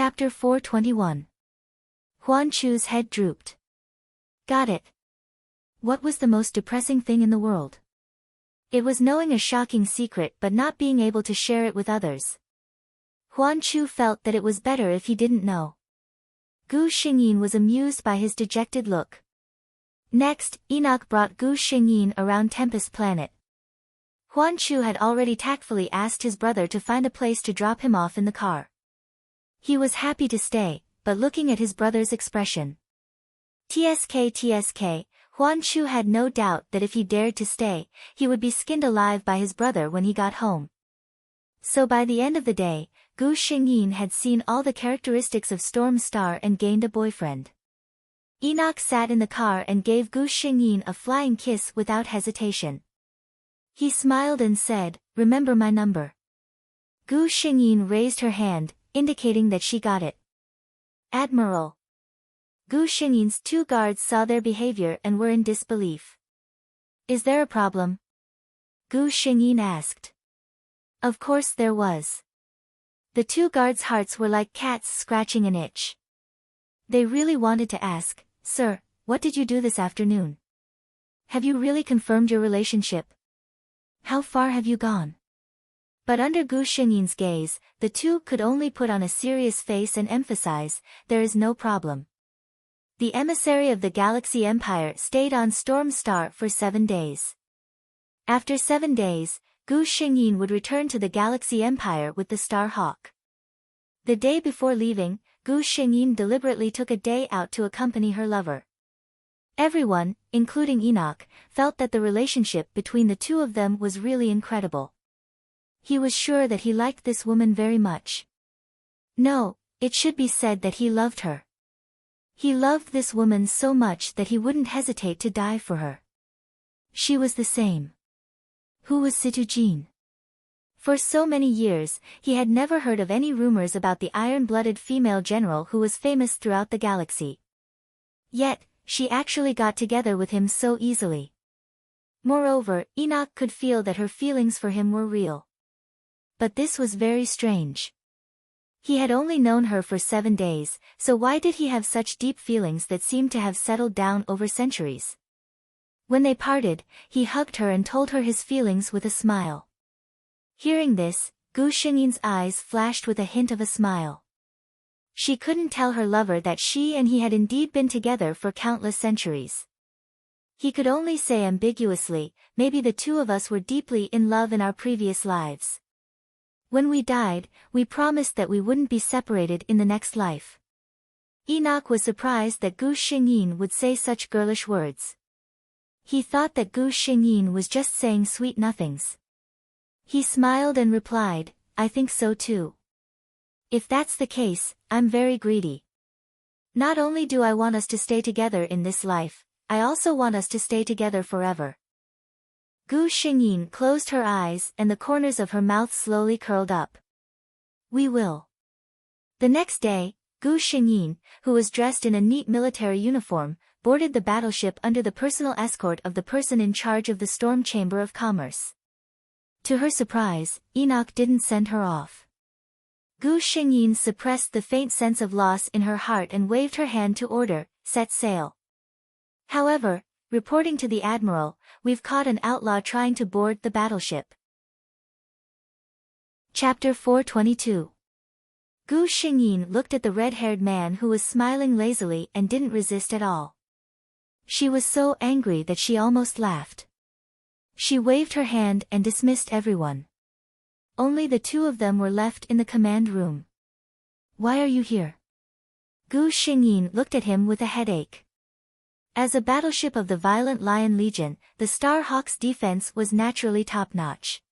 Chapter 421. Huan Chu's head drooped. Got it. What was the most depressing thing in the world? It was knowing a shocking secret but not being able to share it with others. Huan Chu felt that it was better if he didn't know. Gu Xingyin was amused by his dejected look. Next, Enoch brought Gu Xingyin around Tempest Planet. Huan Chu had already tactfully asked his brother to find a place to drop him off in the car. He was happy to stay, but looking at his brother's expression. TSK, Huan Chu had no doubt that if he dared to stay, he would be skinned alive by his brother when he got home. So by the end of the day, Gu Xingyin had seen all the characteristics of Storm Star and gained a boyfriend. Enoch sat in the car and gave Gu Xingyin a flying kiss without hesitation. He smiled and said, "Remember my number." Gu Xingyin raised her hand, indicating that she got it. Admiral. Gu Xingyin's two guards saw their behavior and were in disbelief. Is there a problem? Gu Xingyin asked. Of course there was. The two guards' hearts were like cats scratching an itch. They really wanted to ask, "Sir, what did you do this afternoon? Have you really confirmed your relationship? How far have you gone?" But under Gu Xingyin's gaze, the two could only put on a serious face and emphasize, "There is no problem." The emissary of the Galaxy Empire stayed on Storm Star for 7 days. After 7 days, Gu Xingyin would return to the Galaxy Empire with the Star Hawk. The day before leaving, Gu Xingyin deliberately took a day out to accompany her lover. Everyone, including Enoch, felt that the relationship between the two of them was really incredible. He was sure that he liked this woman very much. No, it should be said that he loved her. He loved this woman so much that he wouldn't hesitate to die for her. She was the same. Who was Situ Jean? For so many years, he had never heard of any rumors about the iron-blooded female general who was famous throughout the galaxy. Yet, she actually got together with him so easily. Moreover, Enoch could feel that her feelings for him were real. But this was very strange. He had only known her for 7 days, so why did he have such deep feelings that seemed to have settled down over centuries? When they parted, he hugged her and told her his feelings with a smile. Hearing this, Gu Xingyin's eyes flashed with a hint of a smile. She couldn't tell her lover that she and he had indeed been together for countless centuries. He could only say ambiguously, "Maybe the two of us were deeply in love in our previous lives. When we died, we promised that we wouldn't be separated in the next life." Enoch was surprised that Gu Xingyin would say such girlish words. He thought that Gu Xingyin was just saying sweet nothings. He smiled and replied, "I think so too. If that's the case, I'm very greedy. Not only do I want us to stay together in this life, I also want us to stay together forever." Gu Xingyin closed her eyes and the corners of her mouth slowly curled up. "We will." The next day, Gu Xingyin, who was dressed in a neat military uniform, boarded the battleship under the personal escort of the person in charge of the Storm Chamber of Commerce. To her surprise, Enoch didn't send her off. Gu Xingyin suppressed the faint sense of loss in her heart and waved her hand to order, "Set sail." However, reporting to the Admiral, "We've caught an outlaw trying to board the battleship." Chapter 422. Gu Xingyin looked at the red-haired man who was smiling lazily and didn't resist at all. She was so angry that she almost laughed. She waved her hand and dismissed everyone. Only the two of them were left in the command room. "Why are you here?" Gu Xingyin looked at him with a headache. As a battleship of the Violent Lion Legion, the Star Hawk's defense was naturally top-notch.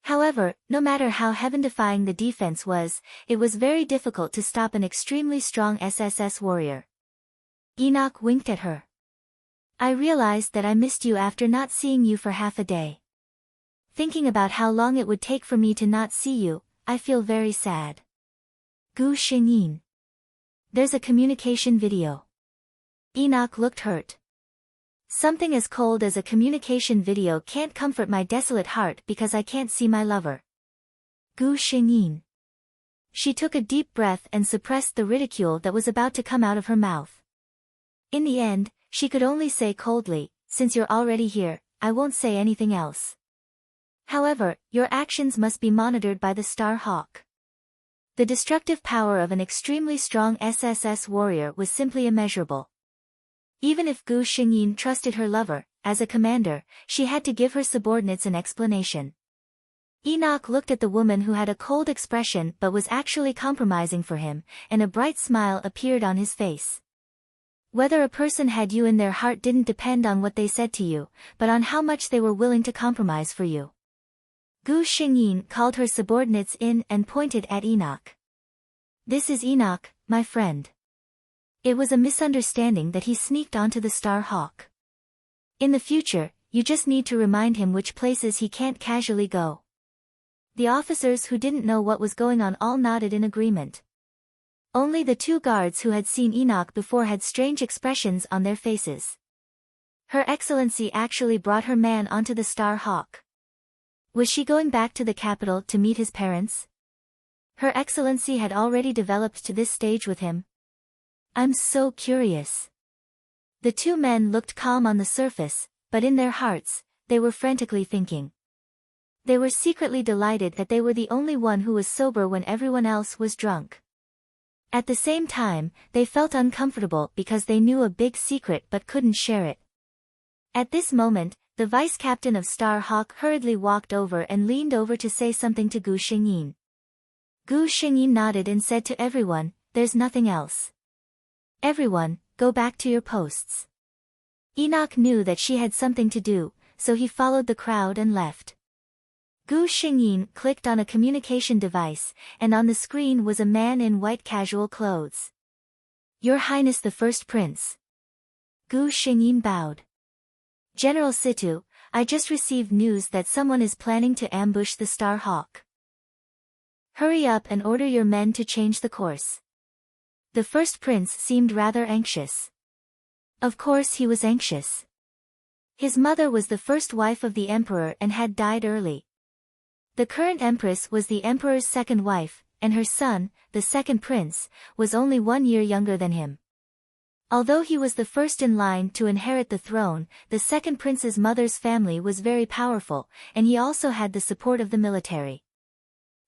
However, no matter how heaven-defying the defense was, it was very difficult to stop an extremely strong SSS warrior. Enoch winked at her. "I realized that I missed you after not seeing you for half a day. Thinking about how long it would take for me to not see you, I feel very sad." Gu Xingyin. "There's a communication video." Enoch looked hurt. "Something as cold as a communication video can't comfort my desolate heart because I can't see my lover." Gu Xingyin. She took a deep breath and suppressed the ridicule that was about to come out of her mouth. In the end, she could only say coldly, "Since you're already here, I won't say anything else. However, your actions must be monitored by the Star Hawk." The destructive power of an extremely strong SSS warrior was simply immeasurable. Even if Gu Xingyin trusted her lover, as a commander, she had to give her subordinates an explanation. Enoch looked at the woman who had a cold expression but was actually compromising for him, and a bright smile appeared on his face. Whether a person had you in their heart didn't depend on what they said to you, but on how much they were willing to compromise for you. Gu Xingyin called her subordinates in and pointed at Enoch. "This is Enoch, my friend." It was a misunderstanding that he sneaked onto the Star Hawk. In the future, you just need to remind him which places he can't casually go. The officers who didn't know what was going on all nodded in agreement. Only the two guards who had seen Enoch before had strange expressions on their faces. Her Excellency actually brought her man onto the Star Hawk. Was she going back to the capital to meet his parents? Her Excellency had already developed to this stage with him. I'm so curious. The two men looked calm on the surface, but in their hearts, they were frantically thinking. They were secretly delighted that they were the only one who was sober when everyone else was drunk. At the same time, they felt uncomfortable because they knew a big secret but couldn't share it. At this moment, the vice captain of Star Hawk hurriedly walked over and leaned over to say something to Gu Xingyin. Gu Xingyin nodded and said to everyone, "There's nothing else. Everyone, go back to your posts." Enoch knew that she had something to do, so he followed the crowd and left. Gu Xingyin clicked on a communication device, and on the screen was a man in white casual clothes. "Your Highness the First Prince." Gu Xingyin bowed. "General Situ, I just received news that someone is planning to ambush the Star Hawk. Hurry up and order your men to change the course." The First Prince seemed rather anxious. Of course he was anxious. His mother was the first wife of the emperor and had died early. The current empress was the emperor's second wife, and her son, the second prince, was only 1 year younger than him. Although he was the first in line to inherit the throne, the second prince's mother's family was very powerful, and he also had the support of the military.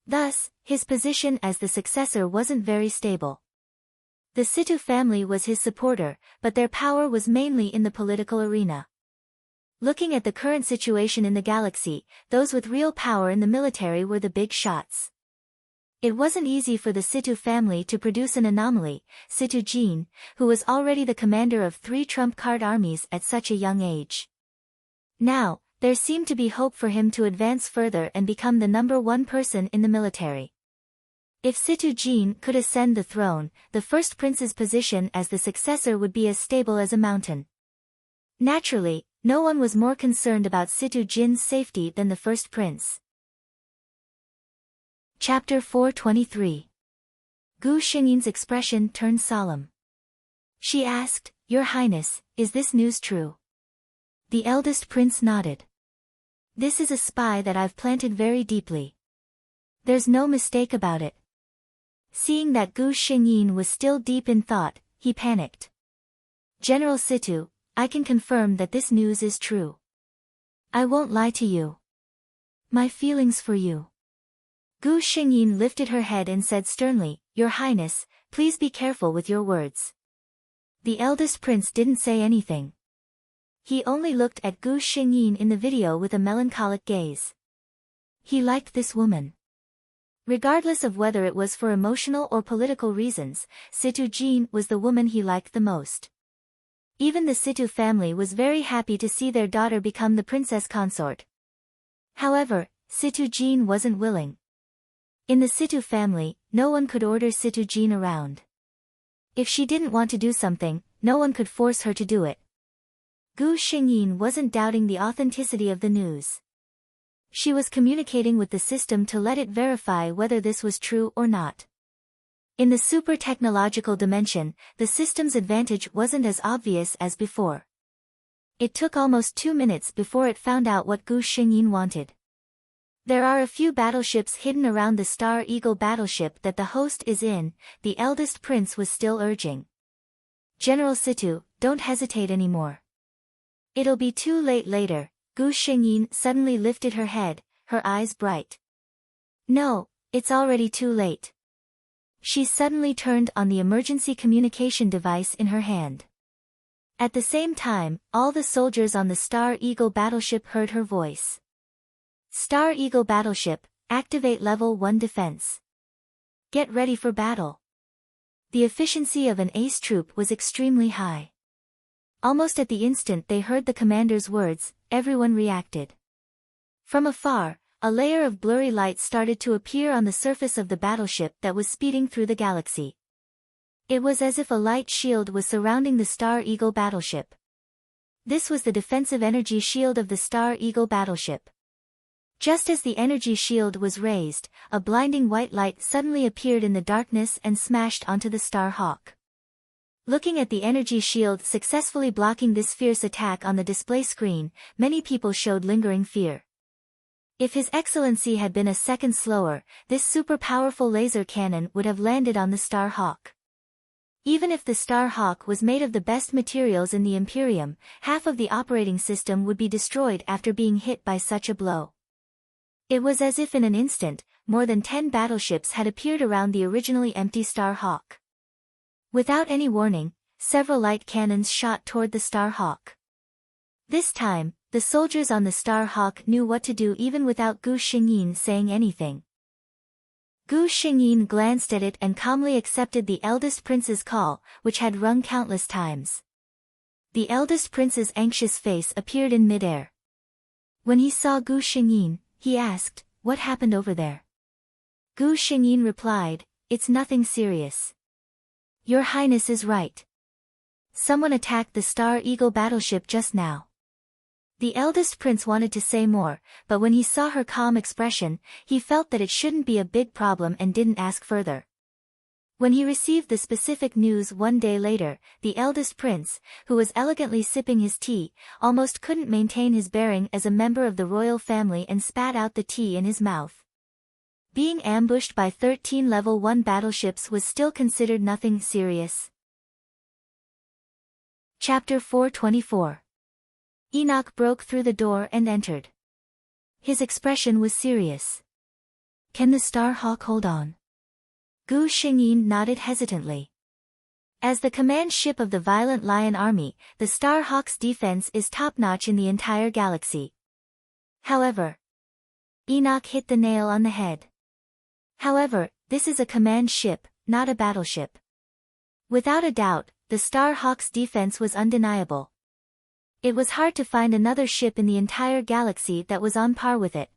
Thus, his position as the successor wasn't very stable. The Situ family was his supporter, but their power was mainly in the political arena. Looking at the current situation in the galaxy, those with real power in the military were the big shots. It wasn't easy for the Situ family to produce an anomaly, Situ Jin, who was already the commander of 3 trump card armies at such a young age. Now, there seemed to be hope for him to advance further and become the #1 person in the military. If Situ Jin could ascend the throne, the first prince's position as the successor would be as stable as a mountain. Naturally, no one was more concerned about Situ Jin's safety than the first prince. Chapter 423. Gu Xingyin's expression turned solemn. She asked, "Your Highness, is this news true?" The eldest prince nodded. "This is a spy that I've planted very deeply. There's no mistake about it." Seeing that Gu Xingyin was still deep in thought, he panicked. "General Situ, I can confirm that this news is true. I won't lie to you. My feelings for you." Gu Xingyin lifted her head and said sternly, "Your Highness, please be careful with your words." The eldest prince didn't say anything. He only looked at Gu Xingyin in the video with a melancholic gaze. He liked this woman. Regardless of whether it was for emotional or political reasons, Situ Jin was the woman he liked the most. Even the Situ family was very happy to see their daughter become the princess consort. However, Situ Jin wasn't willing. In the Situ family, no one could order Situ Jin around. If she didn't want to do something, no one could force her to do it. Gu Xingyin wasn't doubting the authenticity of the news. She was communicating with the system to let it verify whether this was true or not. In the super-technological dimension, the system's advantage wasn't as obvious as before. It took almost 2 minutes before it found out what Gu Xingyin wanted. There are a few battleships hidden around the Star Eagle battleship that the host is in, the eldest prince was still urging. General Situ, don't hesitate anymore. It'll be too late later. Gu Xingyin suddenly lifted her head, her eyes bright. No, it's already too late. She suddenly turned on the emergency communication device in her hand. At the same time, all the soldiers on the Star Eagle battleship heard her voice. Star Eagle battleship, activate level 1 defense. Get ready for battle. The efficiency of an ace troop was extremely high. Almost at the instant they heard the commander's words, everyone reacted. From afar, a layer of blurry light started to appear on the surface of the battleship that was speeding through the galaxy. It was as if a light shield was surrounding the Star Eagle battleship. This was the defensive energy shield of the Star Eagle battleship. Just as the energy shield was raised, a blinding white light suddenly appeared in the darkness and smashed onto the Star Hawk. Looking at the energy shield successfully blocking this fierce attack on the display screen, many people showed lingering fear. If His Excellency had been a second slower, this super-powerful laser cannon would have landed on the Star Hawk. Even if the Star Hawk was made of the best materials in the Imperium, half of the operating system would be destroyed after being hit by such a blow. It was as if in an instant, more than 10 battleships had appeared around the originally empty Star Hawk. Without any warning, several light cannons shot toward the Star Hawk. This time, the soldiers on the Star Hawk knew what to do even without Gu Xingyin saying anything. Gu Xingyin glanced at it and calmly accepted the eldest prince's call, which had rung countless times. The eldest prince's anxious face appeared in midair. When he saw Gu Xingyin, he asked, "What happened over there?" Gu Xingyin replied, "It's nothing serious. Your Highness is right. Someone attacked the Star Eagle battleship just now." The eldest prince wanted to say more, but when he saw her calm expression, he felt that it shouldn't be a big problem and didn't ask further. When he received the specific news one day later, the eldest prince, who was elegantly sipping his tea, almost couldn't maintain his bearing as a member of the royal family and spat out the tea in his mouth. Being ambushed by 13 level 1 battleships was still considered nothing serious. Chapter 424. Enoch broke through the door and entered. His expression was serious. "Can the Star Hawk hold on?" Gu Xingyin nodded hesitantly. As the command ship of the Violent Lion Army, the Star Hawk's defense is top-notch in the entire galaxy. However, Enoch hit the nail on the head. However, this is a command ship, not a battleship. Without a doubt, the Star Hawk's defense was undeniable. It was hard to find another ship in the entire galaxy that was on par with it.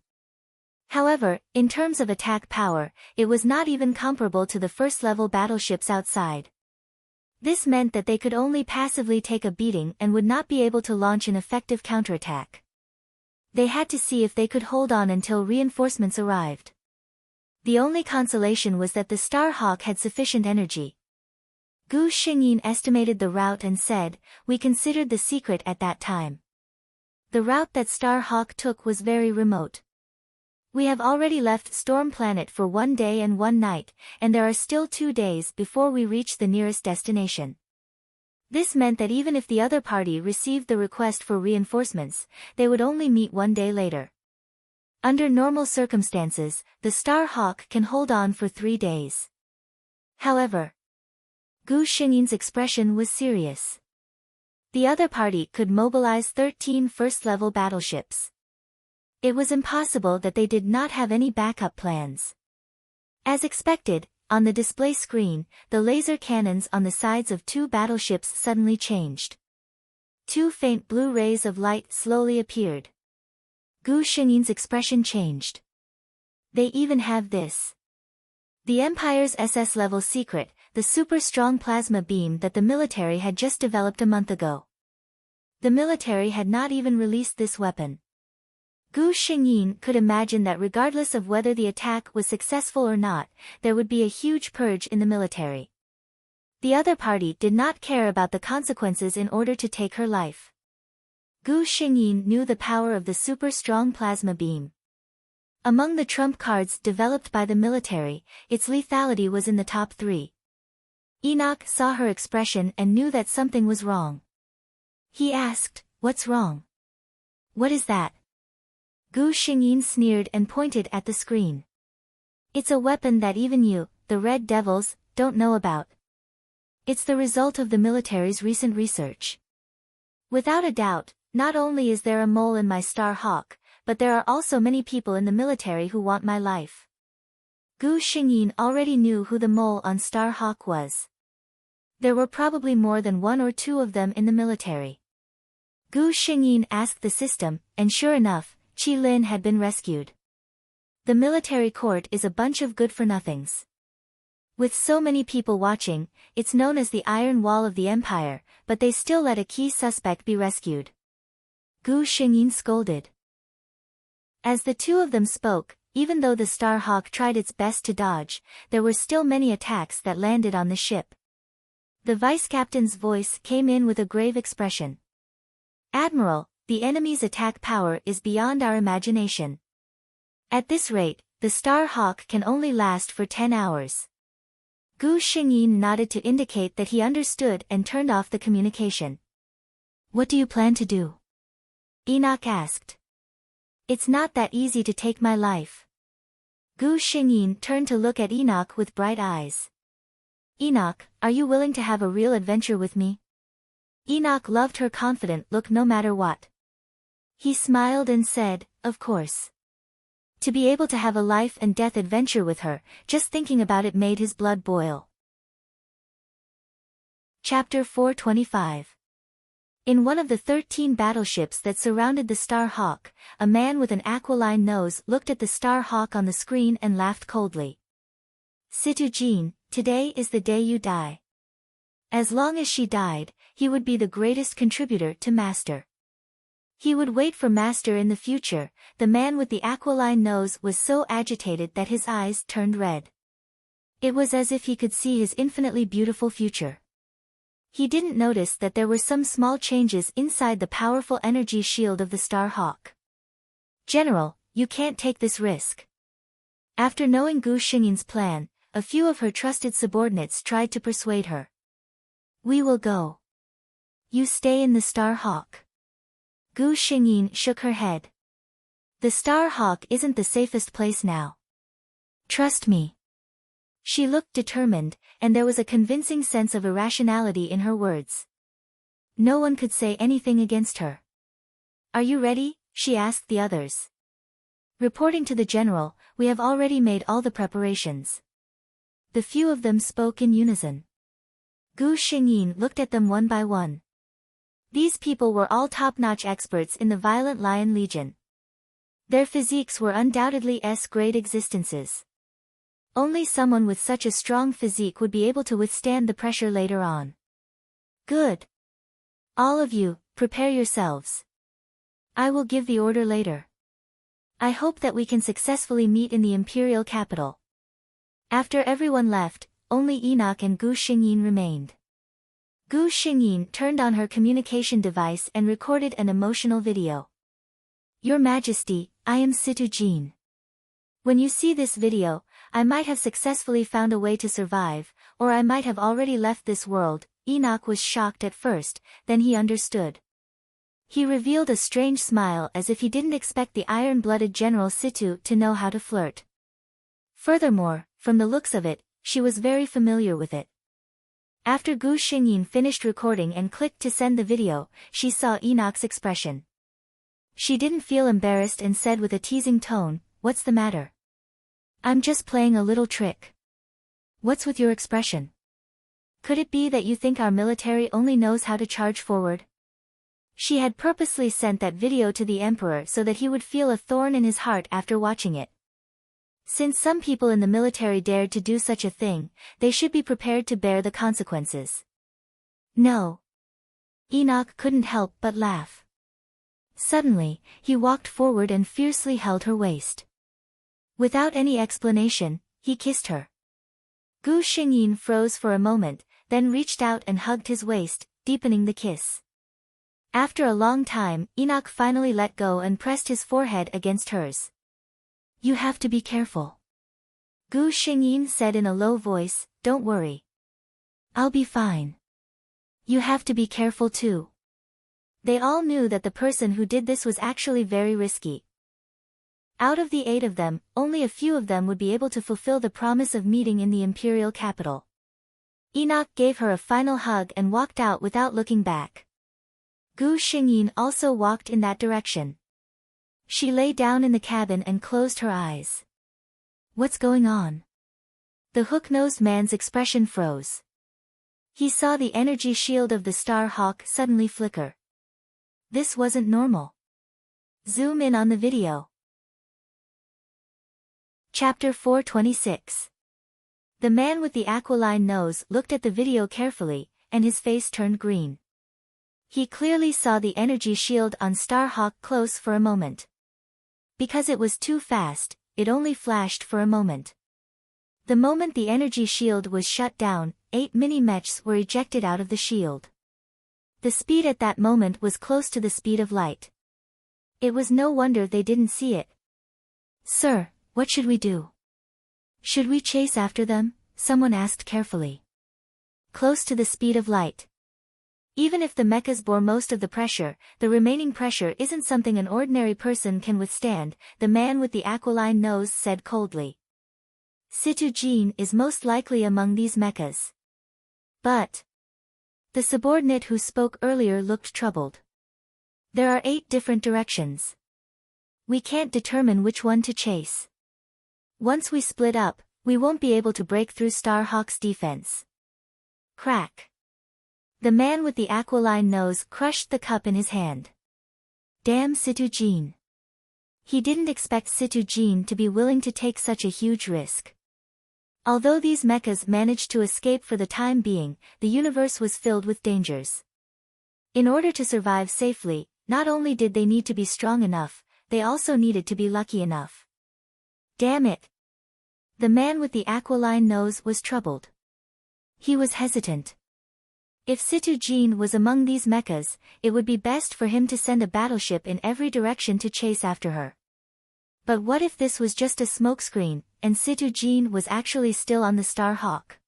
However, in terms of attack power, it was not even comparable to the first-level battleships outside. This meant that they could only passively take a beating and would not be able to launch an effective counterattack. They had to see if they could hold on until reinforcements arrived. The only consolation was that the Star Hawk had sufficient energy. Gu Xingyin estimated the route and said, "We considered the secret at that time. The route that Star Hawk took was very remote. We have already left Storm Planet for 1 day and 1 night, and there are still 2 days before we reach the nearest destination." This meant that even if the other party received the request for reinforcements, they would only meet 1 day later. Under normal circumstances, the Star Hawk can hold on for 3 days. However, Gu Xingyin's expression was serious. The other party could mobilize 13 first-level battleships. It was impossible that they did not have any backup plans. As expected, on the display screen, the laser cannons on the sides of 2 battleships suddenly changed. 2 faint blue rays of light slowly appeared. Gu Xingyin's expression changed. They even have this. The Empire's SS-level secret, the super-strong plasma beam that the military had just developed a month ago. The military had not even released this weapon. Gu Xingyin could imagine that regardless of whether the attack was successful or not, there would be a huge purge in the military. The other party did not care about the consequences in order to take her life. Gu Xingyin knew the power of the super-strong plasma beam. Among the trump cards developed by the military, its lethality was in the top 3. Enoch saw her expression and knew that something was wrong. He asked, "What's wrong?" "What is that?" Gu Xingyin sneered and pointed at the screen. "It's a weapon that even you, the Red Devils, don't know about. It's the result of the military's recent research. Without a doubt, not only is there a mole in my Star Hawk, but there are also many people in the military who want my life." Gu Xingyin already knew who the mole on Star Hawk was. There were probably more than 1 or 2 of them in the military. Gu Xingyin asked the system, and sure enough, Qi Lin had been rescued. The military court is a bunch of good-for-nothings. With so many people watching, it's known as the Iron Wall of the Empire, but they still let a key suspect be rescued. Gu Xingyin scolded. As the 2 of them spoke, even though the Star Hawk tried its best to dodge, there were still many attacks that landed on the ship. The vice-captain's voice came in with a grave expression. "Admiral, the enemy's attack power is beyond our imagination. At this rate, the Star Hawk can only last for 10 hours. Gu Xingyin nodded to indicate that he understood and turned off the communication. "What do you plan to do?" Enoch asked. "It's not that easy to take my life." Gu Xingyin turned to look at Enoch with bright eyes. "Enoch, are you willing to have a real adventure with me?" Enoch loved her confident look no matter what. He smiled and said, "Of course." To be able to have a life and death adventure with her, just thinking about it made his blood boil. Chapter 425. In one of the 13 battleships that surrounded the Star Hawk, a man with an aquiline nose looked at the Star Hawk on the screen and laughed coldly. "Situ Jean, today is the day you die." As long as she died, he would be the greatest contributor to Master. He would wait for Master in the future. The man with the aquiline nose was so agitated that his eyes turned red. It was as if he could see his infinitely beautiful future. He didn't notice that there were some small changes inside the powerful energy shield of the Star Hawk. "General, you can't take this risk." After knowing Gu Xingyin's plan, a few of her trusted subordinates tried to persuade her. "We will go. You stay in the Star Hawk." Gu Xingyin shook her head. "The Star Hawk isn't the safest place now. Trust me." She looked determined, and there was a convincing sense of irrationality in her words. No one could say anything against her. "Are you ready?" she asked the others. Reporting to the general, "We have already made all the preparations." The few of them spoke in unison. Gu Xingyin looked at them one by one. These people were all top-notch experts in the Violent Lion Legion. Their physiques were undoubtedly S-grade existences. Only someone with such a strong physique would be able to withstand the pressure later on. "Good. All of you, prepare yourselves. I will give the order later. I hope that we can successfully meet in the imperial capital." After everyone left, only Enoch and Gu Xingyin remained. Gu Xingyin turned on her communication device and recorded an emotional video. "Your Majesty, I am Situ Jean. When you see this video, I might have successfully found a way to survive, or I might have already left this world." Enoch was shocked at first, then he understood. He revealed a strange smile as if he didn't expect the iron-blooded General Situ to know how to flirt. Furthermore, from the looks of it, she was very familiar with it. After Gu Xingyin finished recording and clicked to send the video, she saw Enoch's expression. She didn't feel embarrassed and said with a teasing tone, "What's the matter?" "I'm just playing a little trick." "What's with your expression? Could it be that you think our military only knows how to charge forward?" She had purposely sent that video to the Emperor so that he would feel a thorn in his heart after watching it. Since some people in the military dared to do such a thing, they should be prepared to bear the consequences. "No." Enoch couldn't help but laugh. Suddenly, he walked forward and fiercely held her waist. Without any explanation, he kissed her. Gu Xingyin froze for a moment, then reached out and hugged his waist, deepening the kiss. After a long time, Enoch finally let go and pressed his forehead against hers. You have to be careful. Gu Xingyin said in a low voice, don't worry. I'll be fine. You have to be careful too. They all knew that the person who did this was actually very risky. Out of the 8 of them, only a few of them would be able to fulfill the promise of meeting in the imperial capital. Enoch gave her a final hug and walked out without looking back. Gu Xingyin also walked in that direction. She lay down in the cabin and closed her eyes. What's going on? The hook-nosed man's expression froze. He saw the energy shield of the Star Hawk suddenly flicker. This wasn't normal. Zoom in on the video. Chapter 426. The man with the aquiline nose looked at the video carefully, and his face turned green. He clearly saw the energy shield on Starhawk close for a moment. Because it was too fast, it only flashed for a moment. The moment the energy shield was shut down, 8 mini-mechs were ejected out of the shield. The speed at that moment was close to the speed of light. It was no wonder they didn't see it. Sir, what should we do? Should we chase after them? Someone asked carefully. Close to the speed of light. Even if the mechas bore most of the pressure, the remaining pressure isn't something an ordinary person can withstand, the man with the aquiline nose said coldly. Situ Jin is most likely among these mechas. But the subordinate who spoke earlier looked troubled. There are 8 different directions. We can't determine which one to chase. Once we split up, we won't be able to break through Starhawk's defense. Crack. The man with the aquiline nose crushed the cup in his hand. Damn Situ Jin. He didn't expect Situ Jin to be willing to take such a huge risk. Although these mechas managed to escape for the time being, the universe was filled with dangers. In order to survive safely, not only did they need to be strong enough, they also needed to be lucky enough. Damn it. The man with the aquiline nose was troubled. He was hesitant. If Situ Jin was among these mechas, it would be best for him to send a battleship in every direction to chase after her. But what if this was just a smokescreen, and Situ Jin was actually still on the Star Hawk?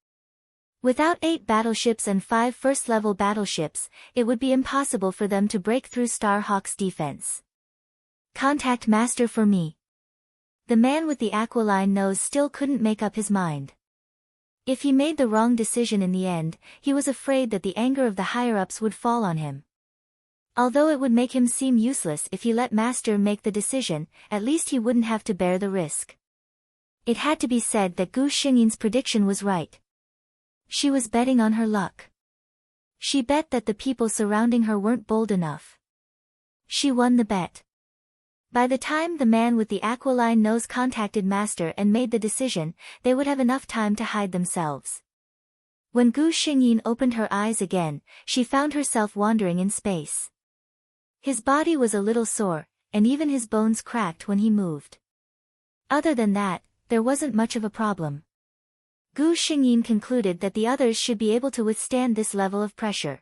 Without 8 battleships and 5 first-level battleships, it would be impossible for them to break through Star Hawk's defense. Contact Master for me. The man with the aquiline nose still couldn't make up his mind. If he made the wrong decision in the end, he was afraid that the anger of the higher-ups would fall on him. Although it would make him seem useless if he let Master make the decision, at least he wouldn't have to bear the risk. It had to be said that Gu Xingyin's prediction was right. She was betting on her luck. She bet that the people surrounding her weren't bold enough. She won the bet. By the time the man with the aquiline nose contacted Master and made the decision, they would have enough time to hide themselves. When Gu Xingyin opened her eyes again, she found herself wandering in space. His body was a little sore, and even his bones cracked when he moved. Other than that, there wasn't much of a problem. Gu Xingyin concluded that the others should be able to withstand this level of pressure.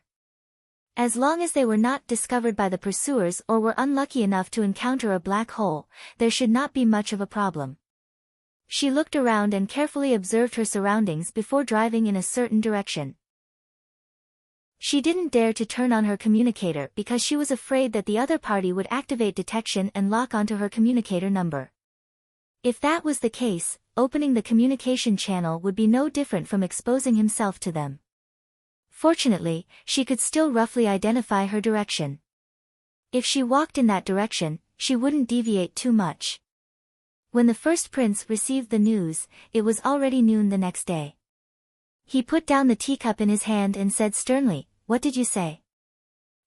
As long as they were not discovered by the pursuers or were unlucky enough to encounter a black hole, there should not be much of a problem. She looked around and carefully observed her surroundings before driving in a certain direction. She didn't dare to turn on her communicator because she was afraid that the other party would activate detection and lock onto her communicator number. If that was the case, opening the communication channel would be no different from exposing himself to them. Fortunately, she could still roughly identify her direction. If she walked in that direction, she wouldn't deviate too much. When the first prince received the news, it was already noon the next day. He put down the teacup in his hand and said sternly, "What did you say?"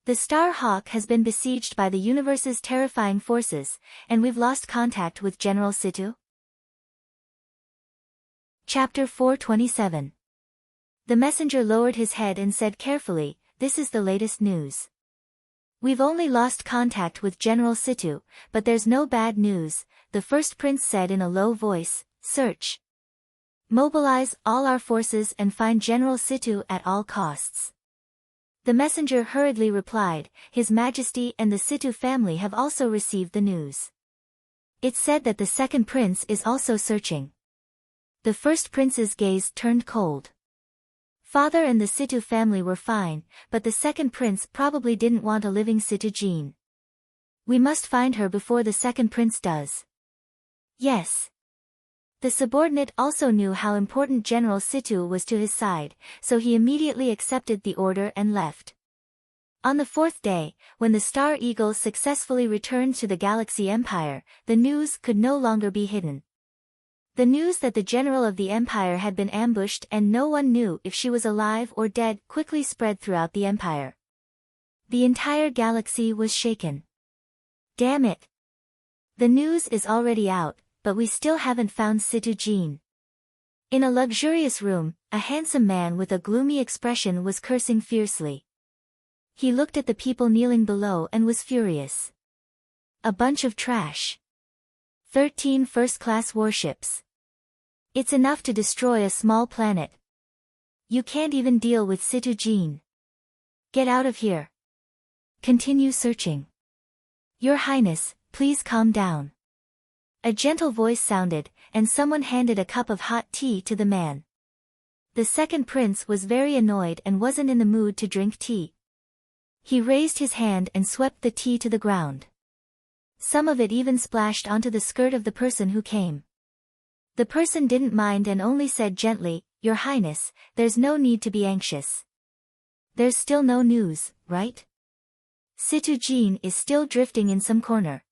"The Star Hawk has been besieged by the universe's terrifying forces, and we've lost contact with General Situ." Chapter 427. The messenger lowered his head and said carefully, "This is the latest news. We've only lost contact with General Situ, but there's no bad news," the first prince said in a low voice. "Search. Mobilize all our forces and find General Situ at all costs." The messenger hurriedly replied, "His Majesty and the Situ family have also received the news." It's said that the second prince is also searching. The first prince's gaze turned cold. Father and the Situ family were fine, but the second prince probably didn't want a living Situ Jean. We must find her before the second prince does. Yes. The subordinate also knew how important General Situ was to his side, so he immediately accepted the order and left. On the fourth day, when the Star Eagle successfully returned to the Galaxy Empire, the news could no longer be hidden. The news that the general of the Empire had been ambushed and no one knew if she was alive or dead quickly spread throughout the Empire. The entire galaxy was shaken. Damn it! The news is already out, but we still haven't found Situ Jean. In a luxurious room, a handsome man with a gloomy expression was cursing fiercely. He looked at the people kneeling below and was furious. A bunch of trash. 13 first-class warships. It's enough to destroy a small planet. You can't even deal with Situ Jean. Get out of here. Continue searching. Your Highness, please calm down. A gentle voice sounded, and someone handed a cup of hot tea to the man. The second prince was very annoyed and wasn't in the mood to drink tea. He raised his hand and swept the tea to the ground. Some of it even splashed onto the skirt of the person who came. The person didn't mind and only said gently, Your Highness, there's no need to be anxious. There's still no news, right? Situ Jean is still drifting in some corner.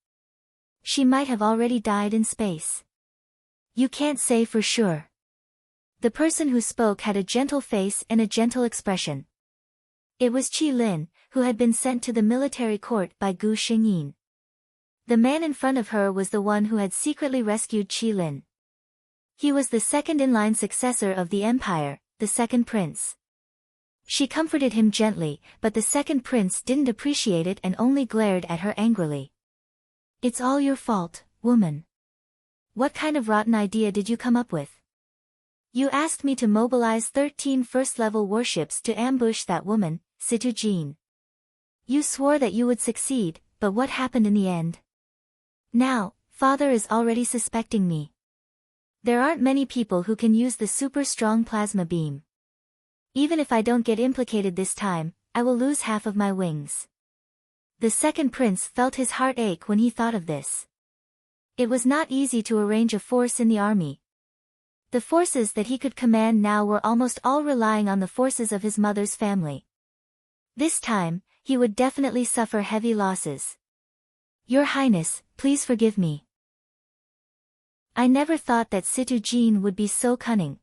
She might have already died in space. You can't say for sure. The person who spoke had a gentle face and a gentle expression. It was Qi Lin, who had been sent to the military court by Gu Xingyin. The man in front of her was the one who had secretly rescued Qi Lin. He was the second-in-line successor of the Empire, the second prince. She comforted him gently, but the second prince didn't appreciate it and only glared at her angrily. It's all your fault, woman. What kind of rotten idea did you come up with? You asked me to mobilize 13 first-level warships to ambush that woman, Situ Jean. You swore that you would succeed, but what happened in the end? Now, Father is already suspecting me. There aren't many people who can use the super-strong plasma beam. Even if I don't get implicated this time, I will lose half of my wings. The second prince felt his heart ache when he thought of this. It was not easy to arrange a force in the army. The forces that he could command now were almost all relying on the forces of his mother's family. This time, he would definitely suffer heavy losses. Your Highness, please forgive me. I never thought that Situ Jean would be so cunning.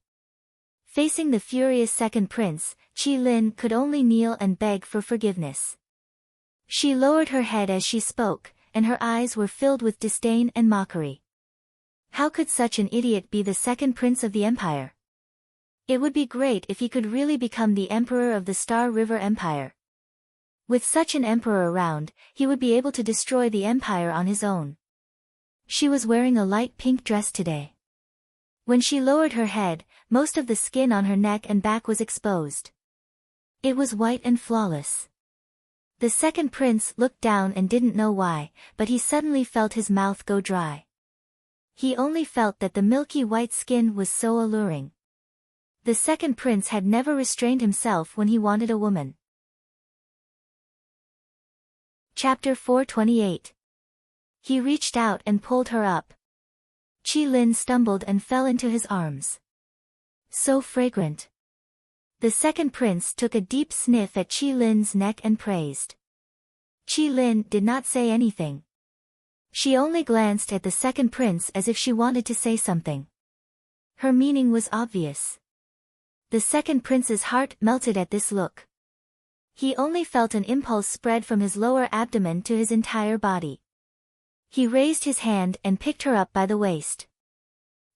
Facing the furious second prince, Qi Lin could only kneel and beg for forgiveness. She lowered her head as she spoke, and her eyes were filled with disdain and mockery. How could such an idiot be the second prince of the Empire? It would be great if he could really become the emperor of the Star River Empire. With such an emperor around, he would be able to destroy the empire on his own. She was wearing a light pink dress today. When she lowered her head, most of the skin on her neck and back was exposed. It was white and flawless. The second prince looked down and didn't know why, but he suddenly felt his mouth go dry. He only felt that the milky white skin was so alluring. The second prince had never restrained himself when he wanted a woman. Chapter 428. He reached out and pulled her up. Qi Lin stumbled and fell into his arms. So fragrant. The second prince took a deep sniff at Qi Lin's neck and praised. Qi Lin did not say anything. She only glanced at the second prince as if she wanted to say something. Her meaning was obvious. The second prince's heart melted at this look. He only felt an impulse spread from his lower abdomen to his entire body. He raised his hand and picked her up by the waist.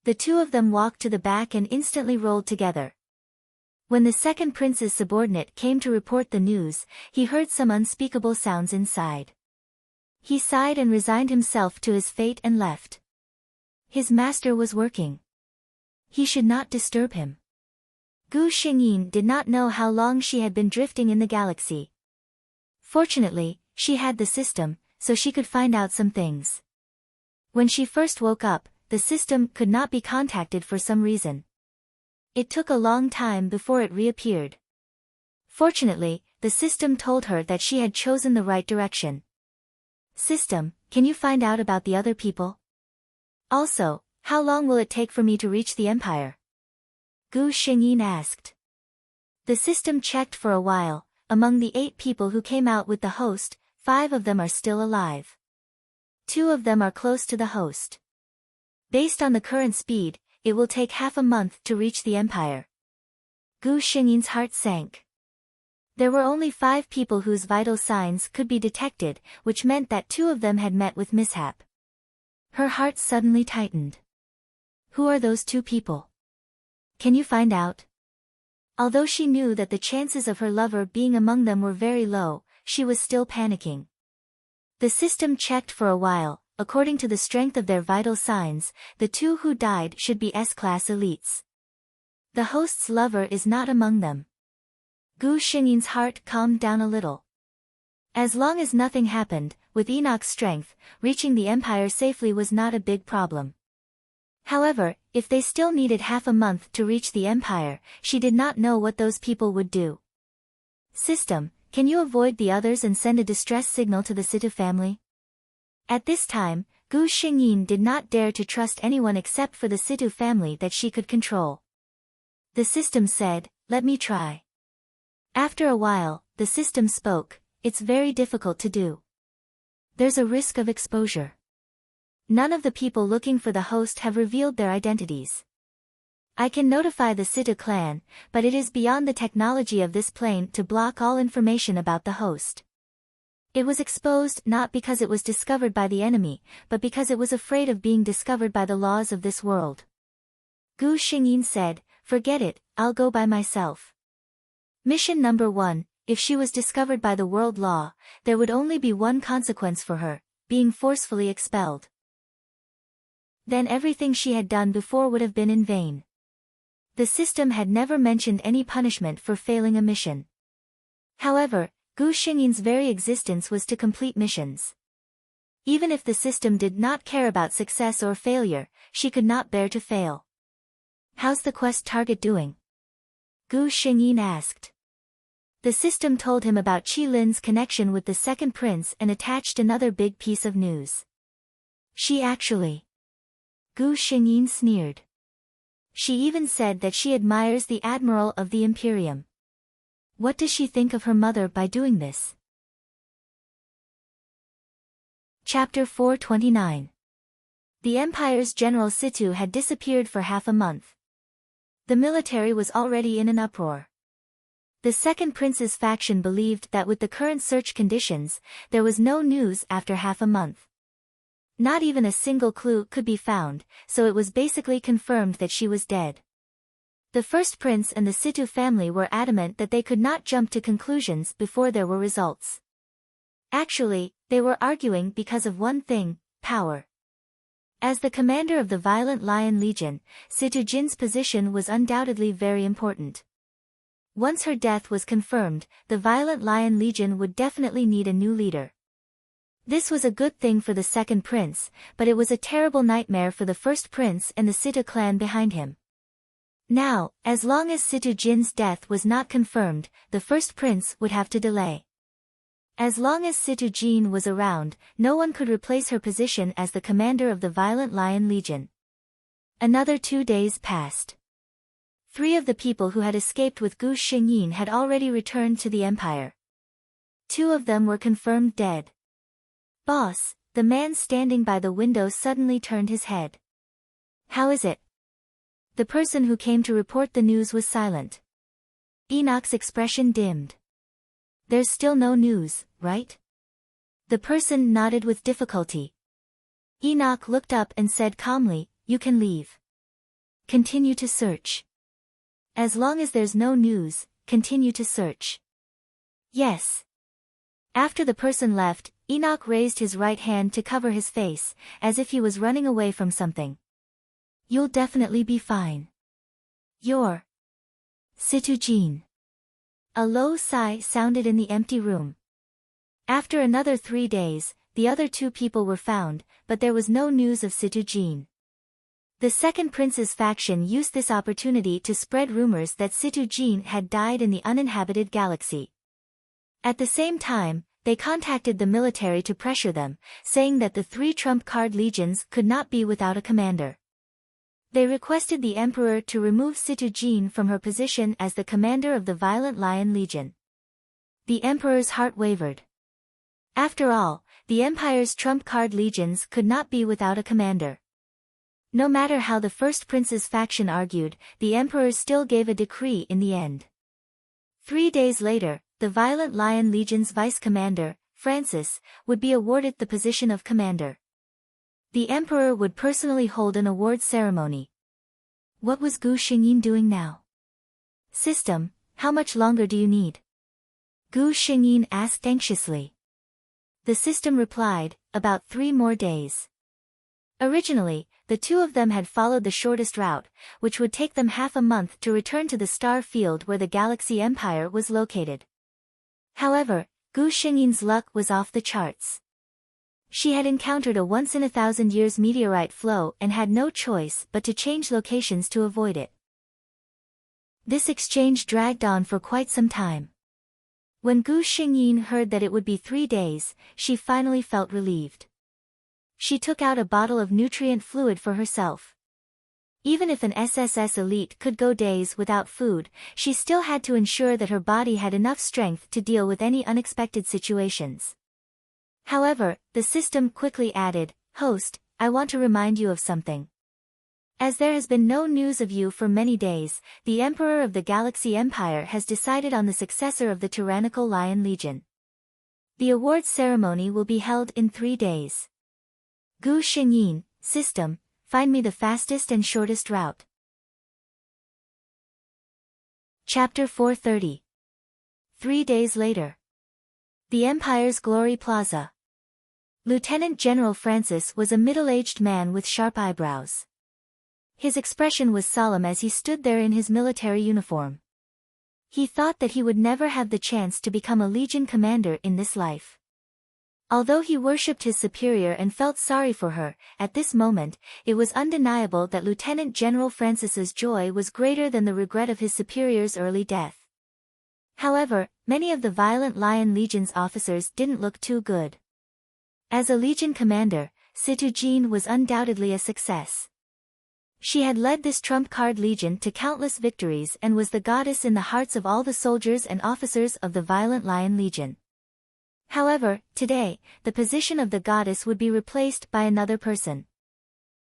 The two of them walked to the back and instantly rolled together. When the second prince's subordinate came to report the news, he heard some unspeakable sounds inside. He sighed and resigned himself to his fate and left. His master was working. He should not disturb him. Gu Xingyin did not know how long she had been drifting in the galaxy. Fortunately, she had the system, so she could find out some things. When she first woke up, the system could not be contacted for some reason. It took a long time before it reappeared. Fortunately, the system told her that she had chosen the right direction. System, can you find out about the other people? Also, how long will it take for me to reach the Empire? Gu Xingyin asked. The system checked for a while. Among the 8 people who came out with the host, 5 of them are still alive. 2 of them are close to the host. Based on the current speed, it will take half a month to reach the Empire. Gu Xingyin's heart sank. There were only 5 people whose vital signs could be detected, which meant that 2 of them had met with mishap. Her heart suddenly tightened. Who are those 2 people? Can you find out? Although she knew that the chances of her lover being among them were very low, she was still panicking. The system checked for a while. According to the strength of their vital signs, the 2 who died should be S-class elites. The host's lover is not among them. Gu Xingyin's heart calmed down a little. As long as nothing happened, with Enoch's strength, reaching the Empire safely was not a big problem. However, if they still needed half a month to reach the Empire, she did not know what those people would do. System, can you avoid the others and send a distress signal to the Situ family? At this time, Gu Xingyin did not dare to trust anyone except for the Situ family that she could control. The system said, let me try. After a while, the system spoke, it's very difficult to do. There's a risk of exposure. None of the people looking for the host have revealed their identities. I can notify the Situ clan, but it is beyond the technology of this plane to block all information about the host. It was exposed not because it was discovered by the enemy, but because it was afraid of being discovered by the laws of this world. Gu Xingyin said, forget it, I'll go by myself. Mission number 1, if she was discovered by the world law, there would only be one consequence for her, being forcefully expelled. Then everything she had done before would have been in vain. The system had never mentioned any punishment for failing a mission. However, Gu Xingyin's very existence was to complete missions. Even if the system did not care about success or failure, she could not bear to fail. How's the quest target doing? Gu Xingyin asked. The system told him about Qi Lin's connection with the second prince and attached another big piece of news. She actually... Gu Xingyin sneered. She even said that she admires the admiral of the Imperium. What does she think of her mother by doing this? Chapter 429. The Empire's General Situ had disappeared for half a month. The military was already in an uproar. The second prince's faction believed that with the current search conditions, there was no news after half a month. Not even a single clue could be found, so it was basically confirmed that she was dead. The first prince and the Situ family were adamant that they could not jump to conclusions before there were results. Actually, they were arguing because of one thing, power. As the commander of the Violent Lion Legion, Situ Jin's position was undoubtedly very important. Once her death was confirmed, the Violent Lion Legion would definitely need a new leader. This was a good thing for the second prince, but it was a terrible nightmare for the first prince and the Situ clan behind him. Now, as long as Situ Jin's death was not confirmed, the first prince would have to delay. As long as Situ Jin was around, no one could replace her position as the commander of the Violent Lion Legion. Another 2 days passed. 3 of the people who had escaped with Gu Xingyin had already returned to the Empire. 2 of them were confirmed dead. Boss, the man standing by the window suddenly turned his head. How is it? The person who came to report the news was silent. Enoch's expression dimmed. There's still no news, right? The person nodded with difficulty. Enoch looked up and said calmly, you can leave. Continue to search. As long as there's no news, continue to search. Yes. After the person left, Enoch raised his right hand to cover his face, as if he was running away from something. You'll definitely be fine. You're Situ Jin. A low sigh sounded in the empty room. After another 3 days, the other two people were found, but there was no news of Situ Jin. The second prince's faction used this opportunity to spread rumors that Situ Jin had died in the uninhabited galaxy. At the same time, they contacted the military to pressure them, saying that the three trump card legions could not be without a commander. They requested the emperor to remove Situ Jin from her position as the commander of the Violent Lion Legion. The emperor's heart wavered. After all, the empire's trump card legions could not be without a commander. No matter how the first prince's faction argued, the emperor still gave a decree in the end. 3 days later, the Violent Lion Legion's vice-commander, Francis, would be awarded the position of commander. The emperor would personally hold an award ceremony. What was Gu Xingyin doing now? System, how much longer do you need? Gu Xingyin asked anxiously. The system replied, about 3 more days. Originally, the two of them had followed the shortest route, which would take them half a month to return to the star field where the Galaxy Empire was located. However, Gu Xingyin's luck was off the charts. She had encountered a once-in-a-thousand-years meteorite flow and had no choice but to change locations to avoid it. This exchange dragged on for quite some time. When Gu Xingyin heard that it would be 3 days, she finally felt relieved. She took out a bottle of nutrient fluid for herself. Even if an SSS elite could go days without food, she still had to ensure that her body had enough strength to deal with any unexpected situations. However, the system quickly added, "Host, I want to remind you of something. As there has been no news of you for many days, the Emperor of the Galaxy Empire has decided on the successor of the tyrannical Lion Legion. The awards ceremony will be held in 3 days. Gu Xingyin, system, find me the fastest and shortest route." Chapter 430. 3 days later. The Empire's Glory Plaza. Lieutenant General Francis was a middle-aged man with sharp eyebrows. His expression was solemn as he stood there in his military uniform. He thought that he would never have the chance to become a Legion commander in this life. Although he worshipped his superior and felt sorry for her, at this moment, it was undeniable that Lieutenant General Francis's joy was greater than the regret of his superior's early death. However, many of the Violent Lion Legion's officers didn't look too good. As a Legion commander, Situ Jin was undoubtedly a success. She had led this trump-card legion to countless victories and was the goddess in the hearts of all the soldiers and officers of the Violent Lion Legion. However, today, the position of the goddess would be replaced by another person.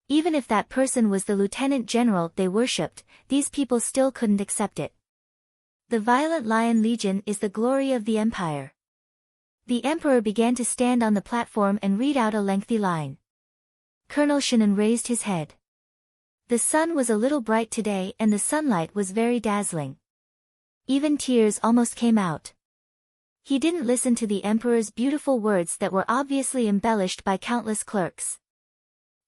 Even if that person was the lieutenant general they worshipped, these people still couldn't accept it. The Violent Lion Legion is the glory of the Empire. The Emperor began to stand on the platform and read out a lengthy line. Colonel Shannon raised his head. The sun was a little bright today and the sunlight was very dazzling. Even tears almost came out. He didn't listen to the Emperor's beautiful words that were obviously embellished by countless clerks.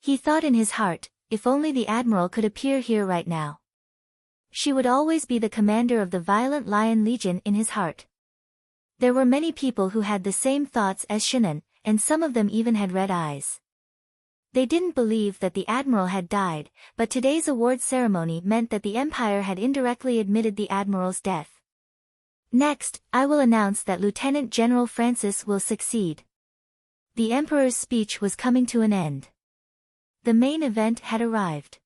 He thought in his heart, if only the Admiral could appear here right now. She would always be the commander of the Violent Lion Legion in his heart. There were many people who had the same thoughts as Shannon, and some of them even had red eyes. They didn't believe that the Admiral had died, but today's award ceremony meant that the Empire had indirectly admitted the Admiral's death. Next, I will announce that Lieutenant General Francis will succeed. The Emperor's speech was coming to an end. The main event had arrived.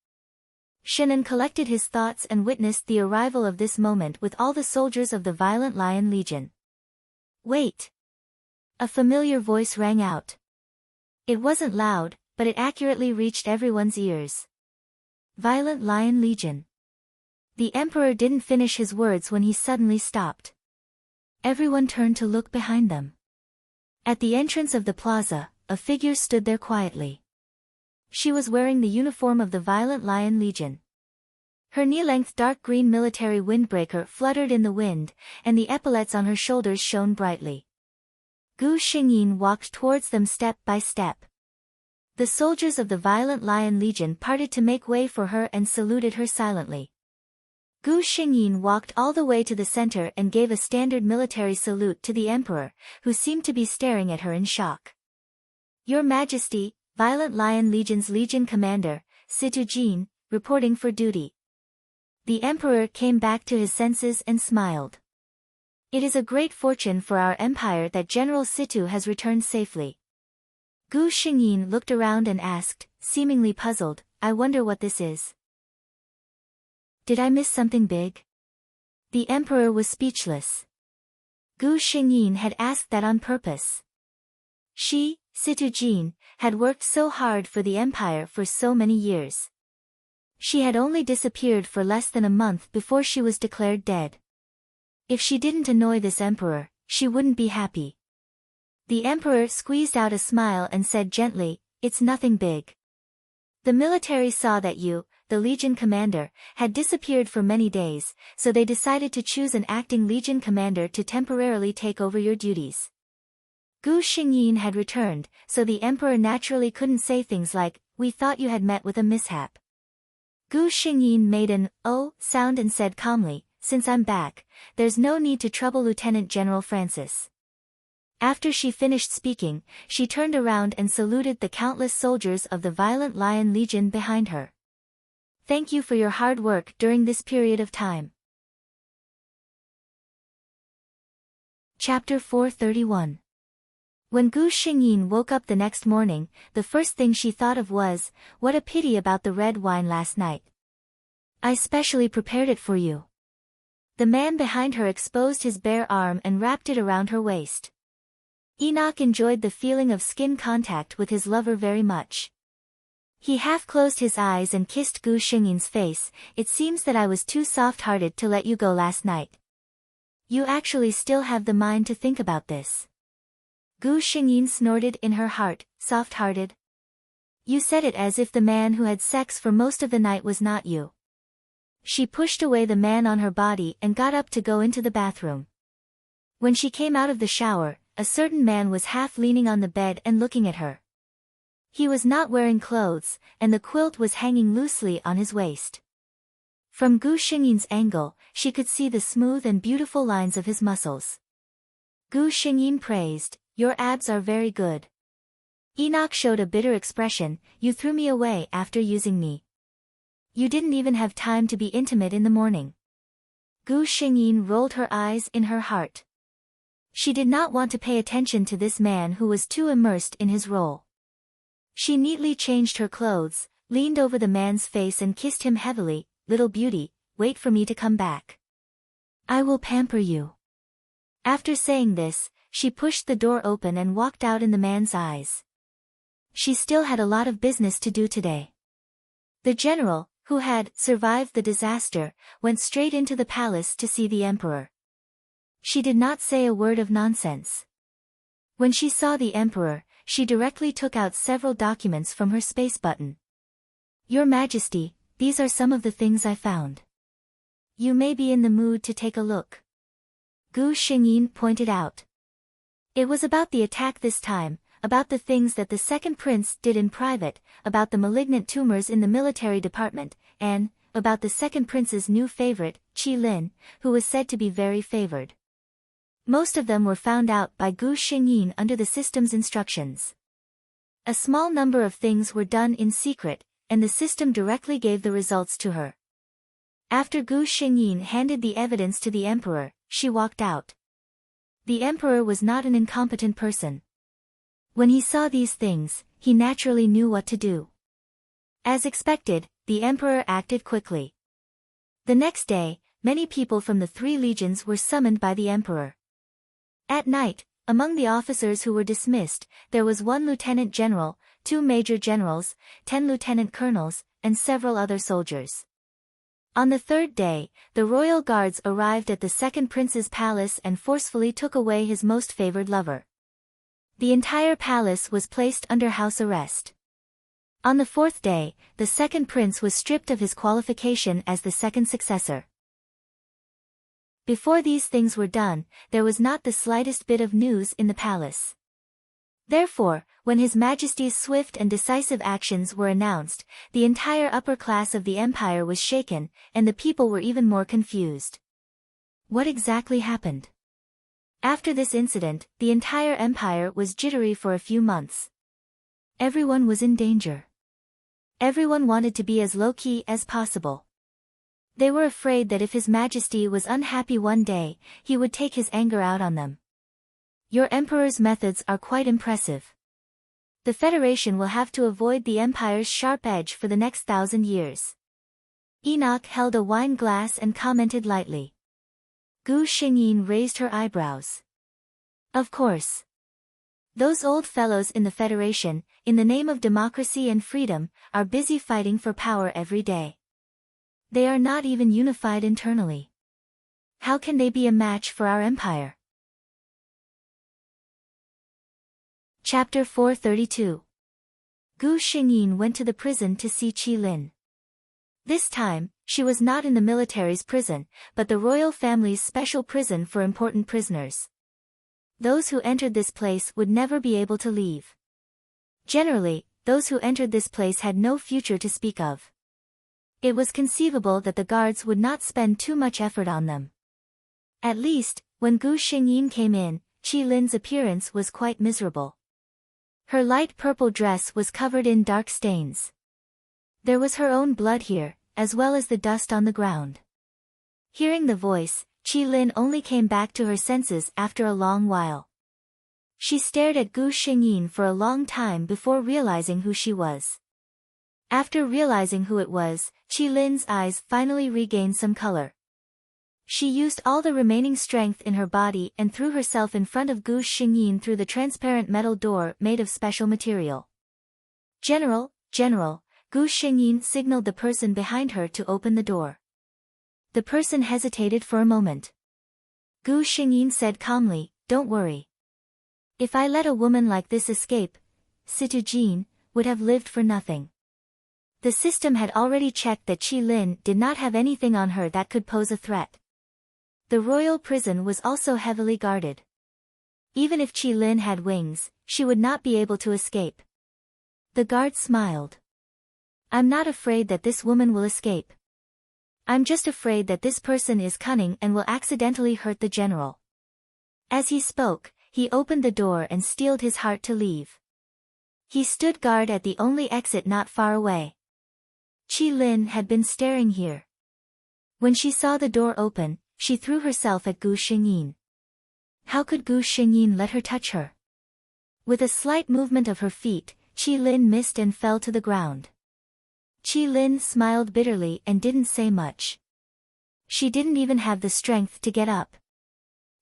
Shannon collected his thoughts and witnessed the arrival of this moment with all the soldiers of the Violent Lion Legion. "Wait!" A familiar voice rang out. It wasn't loud, but it accurately reached everyone's ears. Violent Lion Legion. The Emperor didn't finish his words when he suddenly stopped. Everyone turned to look behind them. At the entrance of the plaza, a figure stood there quietly. She was wearing the uniform of the Violent Lion Legion. Her knee-length dark green military windbreaker fluttered in the wind, and the epaulets on her shoulders shone brightly. Gu Xingyin walked towards them step by step. The soldiers of the Violent Lion Legion parted to make way for her and saluted her silently. Gu Xingyin walked all the way to the center and gave a standard military salute to the Emperor, who seemed to be staring at her in shock. Your Majesty, Violent Lion Legion's Legion Commander, Situ Jin, reporting for duty. The Emperor came back to his senses and smiled. It is a great fortune for our empire that General Situ has returned safely. Gu Xingyin looked around and asked, seemingly puzzled, I wonder what this is. Did I miss something big? The Emperor was speechless. Gu Xingyin had asked that on purpose. She, Situ Jin, had worked so hard for the empire for so many years. She had only disappeared for less than a month before she was declared dead. If she didn't annoy this emperor, she wouldn't be happy. The emperor squeezed out a smile and said gently, it's nothing big. The military saw that you, the Legion commander, had disappeared for many days, so they decided to choose an acting Legion commander to temporarily take over your duties. Gu Xingyin had returned, so the emperor naturally couldn't say things like, we thought you had met with a mishap. Gu Xingyin made an oh sound and said calmly, since I'm back, there's no need to trouble Lieutenant General Francis. After she finished speaking, she turned around and saluted the countless soldiers of the Violent Lion Legion behind her. Thank you for your hard work during this period of time. Chapter 431. When Gu Xingyin woke up the next morning, the first thing she thought of was, what a pity about the red wine last night. I specially prepared it for you. The man behind her exposed his bare arm and wrapped it around her waist. Enoch enjoyed the feeling of skin contact with his lover very much. He half closed his eyes and kissed Gu Xingyin's face. It seems that I was too soft-hearted to let you go last night. You actually still have the mind to think about this. Gu Xingyin snorted in her heart, soft-hearted. You said it as if the man who had sex for most of the night was not you. She pushed away the man on her body and got up to go into the bathroom. When she came out of the shower, a certain man was half leaning on the bed and looking at her. He was not wearing clothes, and the quilt was hanging loosely on his waist. From Gu Xingyin's angle, she could see the smooth and beautiful lines of his muscles. Gu Xingyin praised, your abs are very good. Enoch showed a bitter expression, you threw me away after using me. You didn't even have time to be intimate in the morning. Gu Xingyin rolled her eyes in her heart. She did not want to pay attention to this man who was too immersed in his role. She neatly changed her clothes, leaned over the man's face and kissed him heavily, little beauty, wait for me to come back. I will pamper you. After saying this, she pushed the door open and walked out in the man's eyes. She still had a lot of business to do today. The general, who had survived the disaster, went straight into the palace to see the emperor. She did not say a word of nonsense. When she saw the emperor, she directly took out several documents from her space button. Your Majesty, these are some of the things I found. You may be in the mood to take a look. Gu Xingyin pointed out. It was about the attack this time, about the things that the second prince did in private, about the malignant tumors in the military department, and about the second prince's new favorite, Qi Lin, who was said to be very favored. Most of them were found out by Gu Xingyin under the system's instructions. A small number of things were done in secret, and the system directly gave the results to her. After Gu Xingyin handed the evidence to the emperor, she walked out. The emperor was not an incompetent person. When he saw these things, he naturally knew what to do. As expected, the emperor acted quickly. The next day, many people from the 3 legions were summoned by the emperor. At night, among the officers who were dismissed, there was 1 lieutenant general, 2 major generals, 10 lieutenant colonels, and several other soldiers. On the 3rd day, the royal guards arrived at the second prince's palace and forcefully took away his most favored lover. The entire palace was placed under house arrest. On the 4th day, the second prince was stripped of his qualification as the second successor. Before these things were done, there was not the slightest bit of news in the palace. Therefore, when His Majesty's swift and decisive actions were announced, the entire upper class of the empire was shaken, and the people were even more confused. What exactly happened? After this incident, the entire empire was jittery for a few months. Everyone was in danger. Everyone wanted to be as low-key as possible. They were afraid that if His Majesty was unhappy one day, he would take his anger out on them. Your Emperor's methods are quite impressive. The Federation will have to avoid the Empire's sharp edge for the next 1,000 years. Enoch held a wine glass and commented lightly. Gu Xingyin raised her eyebrows. Of course. Those old fellows in the Federation, in the name of democracy and freedom, are busy fighting for power every day. They are not even unified internally. How can they be a match for our empire? Chapter 432. Gu Xingyin went to the prison to see Qi Lin. This time, she was not in the military's prison, but the royal family's special prison for important prisoners. Those who entered this place would never be able to leave. Generally, those who entered this place had no future to speak of. It was conceivable that the guards would not spend too much effort on them. At least, when Gu Xingyin came in, Qi Lin's appearance was quite miserable. Her light purple dress was covered in dark stains. There was her own blood here, as well as the dust on the ground. Hearing the voice, Qi Lin only came back to her senses after a long while. She stared at Gu Xingyin for a long time before realizing who she was. After realizing who it was, Qi Lin's eyes finally regained some color. She used all the remaining strength in her body and threw herself in front of Gu Xingyin through the transparent metal door made of special material. General, General, Gu Xingyin signaled the person behind her to open the door. The person hesitated for a moment. Gu Xingyin said calmly, "Don't worry. If I let a woman like this escape, Situ Jin would have lived for nothing." The system had already checked that Qi Lin did not have anything on her that could pose a threat. The royal prison was also heavily guarded. Even if Qi Lin had wings, she would not be able to escape. The guard smiled. "I'm not afraid that this woman will escape. I'm just afraid that this person is cunning and will accidentally hurt the general." As he spoke, he opened the door and steeled his heart to leave. He stood guard at the only exit not far away. Qi Lin had been staring here. When she saw the door open, she threw herself at Gu Xingyin. How could Gu Xingyin let her touch her? With a slight movement of her feet, Qi Lin missed and fell to the ground. Qi Lin smiled bitterly and didn't say much. She didn't even have the strength to get up.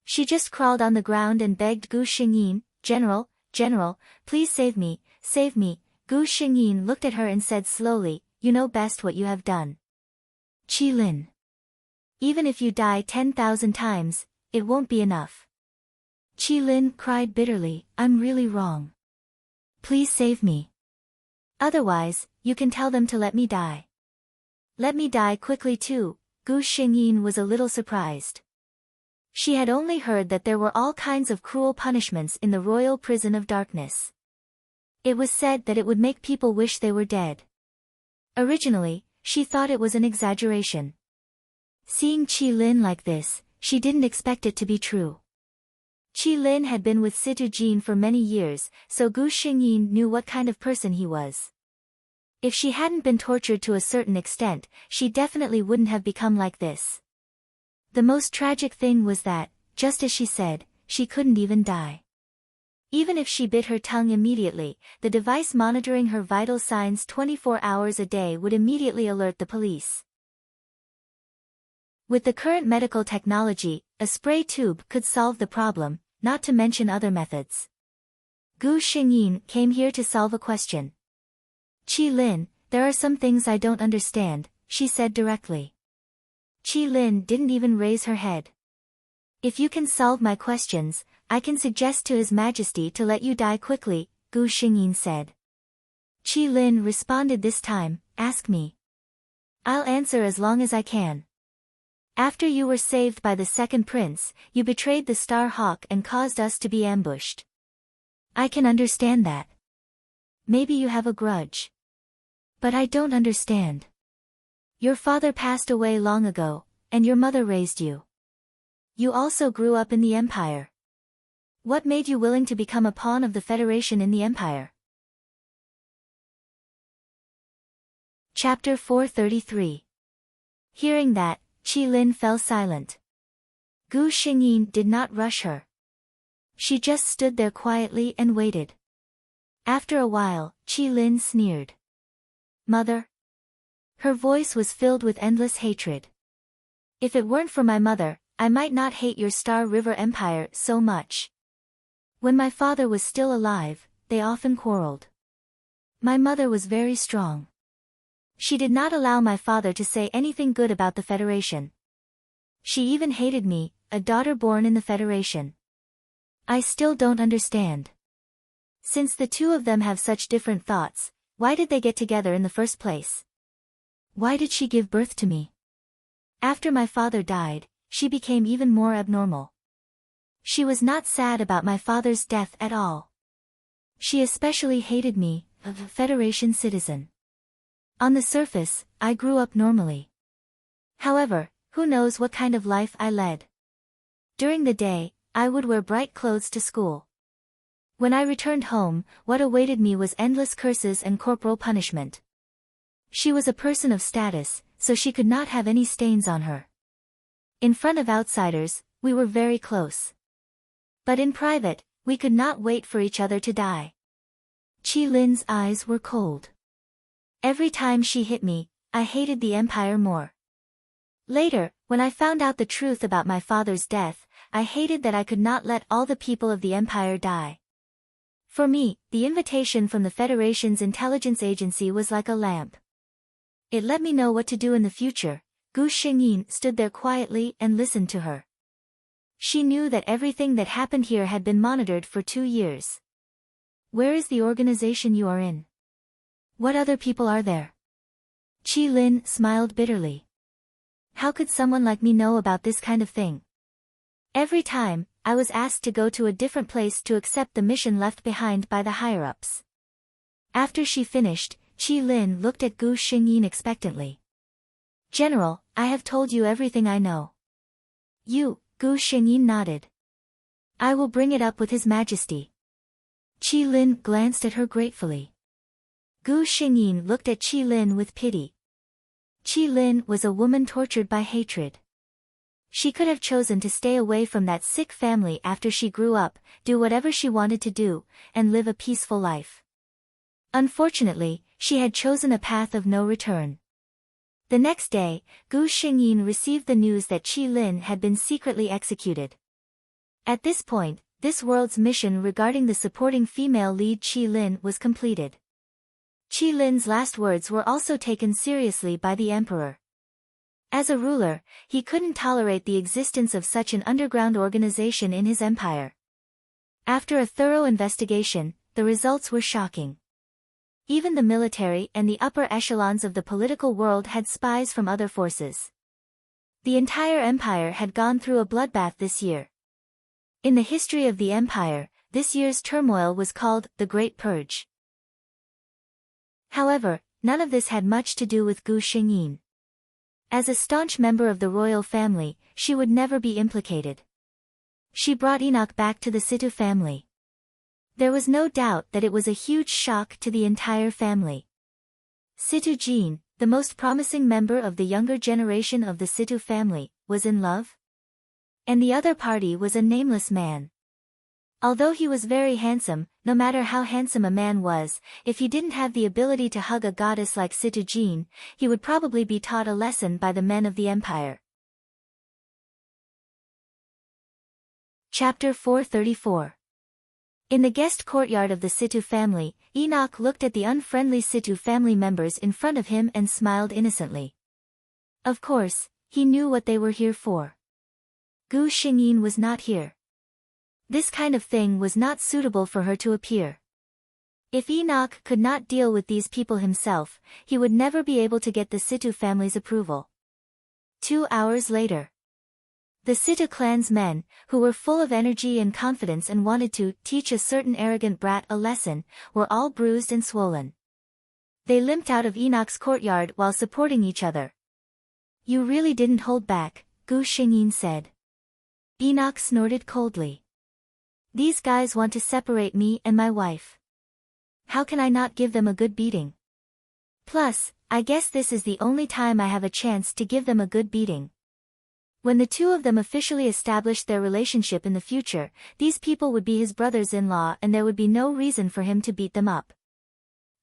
She just crawled on the ground and begged Gu Xingyin, "General, General, please save me, save me." Gu Xingyin looked at her and said slowly, "You know best what you have done. Qi Lin. Even if you die 10,000 times, it won't be enough." Qi Lin cried bitterly, "I'm really wrong. Please save me. Otherwise, you can tell them to let me die." "Let me die quickly too." Gu Xingyin was a little surprised. She had only heard that there were all kinds of cruel punishments in the royal prison of darkness. It was said that it would make people wish they were dead. Originally, she thought it was an exaggeration. Seeing Qi Lin like this, she didn't expect it to be true. Qi Lin had been with Situ Jin for many years, so Gu Xingyin knew what kind of person he was. If she hadn't been tortured to a certain extent, she definitely wouldn't have become like this. The most tragic thing was that, just as she said, she couldn't even die. Even if she bit her tongue immediately, the device monitoring her vital signs 24 hours a day would immediately alert the police. With the current medical technology, a spray tube could solve the problem, not to mention other methods. Gu Xingyin came here to solve a question. "Qi Lin, there are some things I don't understand," she said directly. Qi Lin didn't even raise her head. "If you can solve my questions, I can suggest to His Majesty to let you die quickly," Gu Xingyin said. Qi Lin responded this time, "Ask me. I'll answer as long as I can. After you were saved by the second prince, you betrayed the Star Hawk and caused us to be ambushed. I can understand that. Maybe you have a grudge. But I don't understand. Your father passed away long ago, and your mother raised you. You also grew up in the Empire. What made you willing to become a pawn of the Federation in the Empire? Chapter 433. Hearing that, Qilin fell silent. Gu Xingyin did not rush her. She just stood there quietly and waited. After a while, Qilin sneered. "Mother?" Her voice was filled with endless hatred. "If it weren't for my mother, I might not hate your Star River Empire so much. When my father was still alive, they often quarreled. My mother was very strong. She did not allow my father to say anything good about the Federation. She even hated me, a daughter born in the Federation. I still don't understand. Since the two of them have such different thoughts, why did they get together in the first place? Why did she give birth to me? After my father died, she became even more abnormal. She was not sad about my father's death at all. She especially hated me, a Federation citizen. On the surface, I grew up normally. However, who knows what kind of life I led. During the day, I would wear bright clothes to school. When I returned home, what awaited me was endless curses and corporal punishment. She was a person of status, so she could not have any stains on her. In front of outsiders, we were very close. But in private, we could not wait for each other to die. Qilin's eyes were cold. Every time she hit me, I hated the Empire more. Later, when I found out the truth about my father's death, I hated that I could not let all the people of the Empire die. For me, the invitation from the Federation's intelligence agency was like a lamp. It let me know what to do in the future. Gu Xingyin stood there quietly and listened to her. She knew that everything that happened here had been monitored for 2 years. Where is the organization you are in? What other people are there? Qilin smiled bitterly. How could someone like me know about this kind of thing? Every time, I was asked to go to a different place to accept the mission left behind by the higher-ups. After she finished, Qilin looked at Gu Xingyin expectantly. General, I have told you everything I know. Gu Xingyin nodded. I will bring it up with His Majesty. Qilin glanced at her gratefully. Gu Xingyin looked at Qilin with pity. Qilin was a woman tortured by hatred. She could have chosen to stay away from that sick family after she grew up, do whatever she wanted to do, and live a peaceful life. Unfortunately, she had chosen a path of no return. The next day, Gu Xingyin received the news that Qilin had been secretly executed. At this point, this world's mission regarding the supporting female lead Qilin was completed. Qilin's last words were also taken seriously by the emperor. As a ruler, he couldn't tolerate the existence of such an underground organization in his empire. After a thorough investigation, the results were shocking. Even the military and the upper echelons of the political world had spies from other forces. The entire empire had gone through a bloodbath this year. In the history of the empire, this year's turmoil was called the Great Purge. However, none of this had much to do with Gu Xingyin. As a staunch member of the royal family, she would never be implicated. She brought Enoch back to the Situ family. There was no doubt that it was a huge shock to the entire family. Situ Jin, the most promising member of the younger generation of the Situ family, was in love? And the other party was a nameless man. Although he was very handsome, no matter how handsome a man was, if he didn't have the ability to hug a goddess like Situ Jin, he would probably be taught a lesson by the men of the empire. Chapter 434. In the guest courtyard of the Situ family, Enoch looked at the unfriendly Situ family members in front of him and smiled innocently. Of course, he knew what they were here for. Gu Xingyin was not here. This kind of thing was not suitable for her to appear. If Enoch could not deal with these people himself, he would never be able to get the Situ family's approval. 2 hours later. The Situ clan's men, who were full of energy and confidence and wanted to teach a certain arrogant brat a lesson, were all bruised and swollen. They limped out of Enoch's courtyard while supporting each other. You really didn't hold back, Gu Xingyin said. Enoch snorted coldly. These guys want to separate me and my wife. How can I not give them a good beating? Plus, I guess this is the only time I have a chance to give them a good beating. When the two of them officially established their relationship in the future, these people would be his brothers-in-law and there would be no reason for him to beat them up.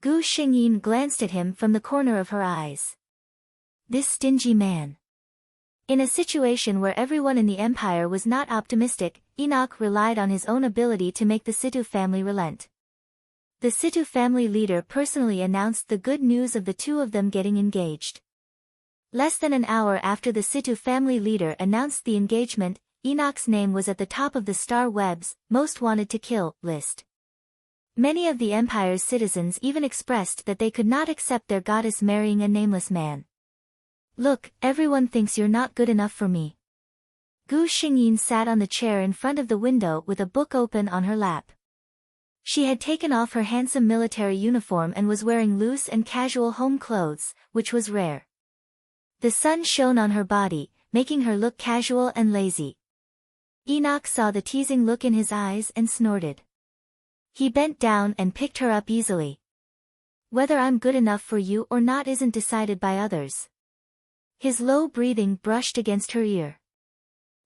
Gu Xingyin glanced at him from the corner of her eyes. This stingy man. In a situation where everyone in the empire was not optimistic, Enoch relied on his own ability to make the Situ family relent. The Situ family leader personally announced the good news of the two of them getting engaged. Less than an hour after the Situ family leader announced the engagement, Enoch's name was at the top of the Star Web's Most Wanted to Kill list. Many of the empire's citizens even expressed that they could not accept their goddess marrying a nameless man. Look, everyone thinks you're not good enough for me. Gu Xingyin sat on the chair in front of the window with a book open on her lap. She had taken off her handsome military uniform and was wearing loose and casual home clothes, which was rare. The sun shone on her body, making her look casual and lazy. Enoch saw the teasing look in his eyes and snorted. He bent down and picked her up easily. Whether I'm good enough for you or not isn't decided by others. His low breathing brushed against her ear.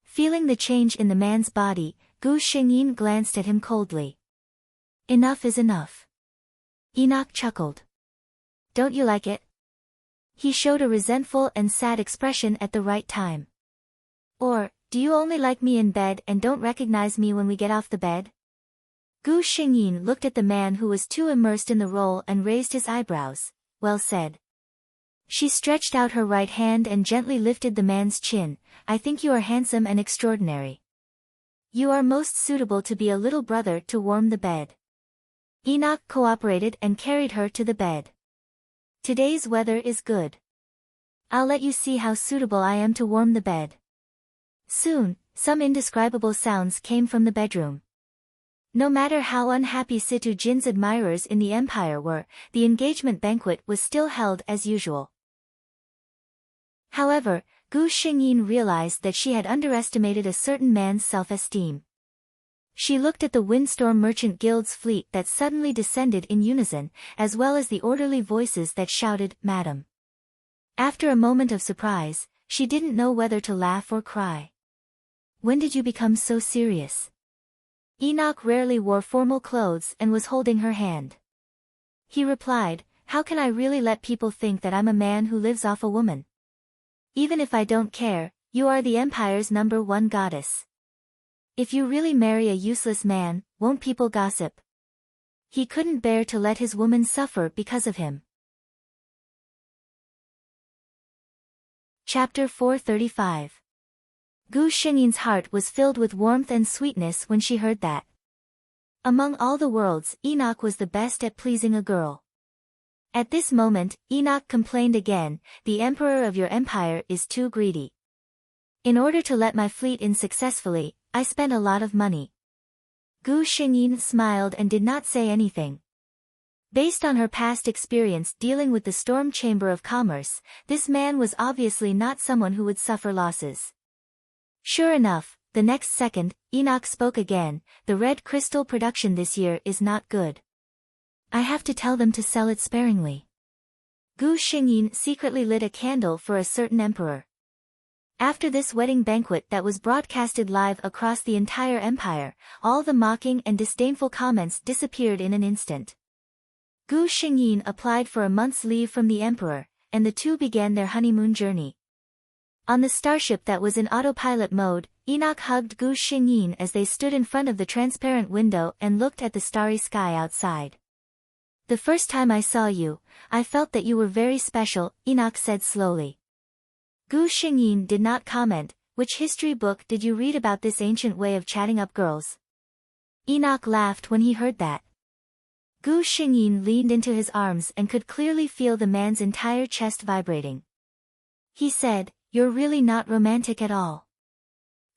Feeling the change in the man's body, Gu Xingyin glanced at him coldly. Enough is enough. Enoch chuckled. Don't you like it? He showed a resentful and sad expression at the right time. Or, do you only like me in bed and don't recognize me when we get off the bed? Gu Xingyin looked at the man who was too immersed in the role and raised his eyebrows. Well said. She stretched out her right hand and gently lifted the man's chin. I think you are handsome and extraordinary. You are most suitable to be a little brother to warm the bed. Enoch cooperated and carried her to the bed. Today's weather is good. I'll let you see how suitable I am to warm the bed. Soon, some indescribable sounds came from the bedroom. No matter how unhappy Situ Jin's admirers in the empire were, the engagement banquet was still held as usual. However, Gu Xingyin realized that she had underestimated a certain man's self-esteem. She looked at the Windstorm Merchant Guild's fleet that suddenly descended in unison, as well as the orderly voices that shouted, Madam. After a moment of surprise, she didn't know whether to laugh or cry. When did you become so serious? Enoch rarely wore formal clothes and was holding her hand. He replied, How can I really let people think that I'm a man who lives off a woman? Even if I don't care, you are the empire's #1 goddess. If you really marry a useless man, won't people gossip? He couldn't bear to let his woman suffer because of him. Chapter 435. Gu Xingyin's heart was filled with warmth and sweetness when she heard that. Among all the worlds, Enoch was the best at pleasing a girl. At this moment, Enoch complained again, the emperor of your empire is too greedy. In order to let my fleet in successfully, I spent a lot of money. Gu Xingyin smiled and did not say anything. Based on her past experience dealing with the Storm Chamber of Commerce, this man was obviously not someone who would suffer losses. Sure enough, the next second, Enoch spoke again, the red crystal production this year is not good. I have to tell them to sell it sparingly. Gu Xingyin secretly lit a candle for a certain emperor. After this wedding banquet that was broadcasted live across the entire empire, all the mocking and disdainful comments disappeared in an instant. Gu Xingyin applied for a month's leave from the emperor, and the two began their honeymoon journey. On the starship that was in autopilot mode, Enoch hugged Gu Xingyin as they stood in front of the transparent window and looked at the starry sky outside. The first time I saw you, I felt that you were very special, Enoch said slowly. Gu Xingyin did not comment. Which history book did you read about this ancient way of chatting up girls? Enoch laughed when he heard that. Gu Xingyin leaned into his arms and could clearly feel the man's entire chest vibrating. He said, You're really not romantic at all.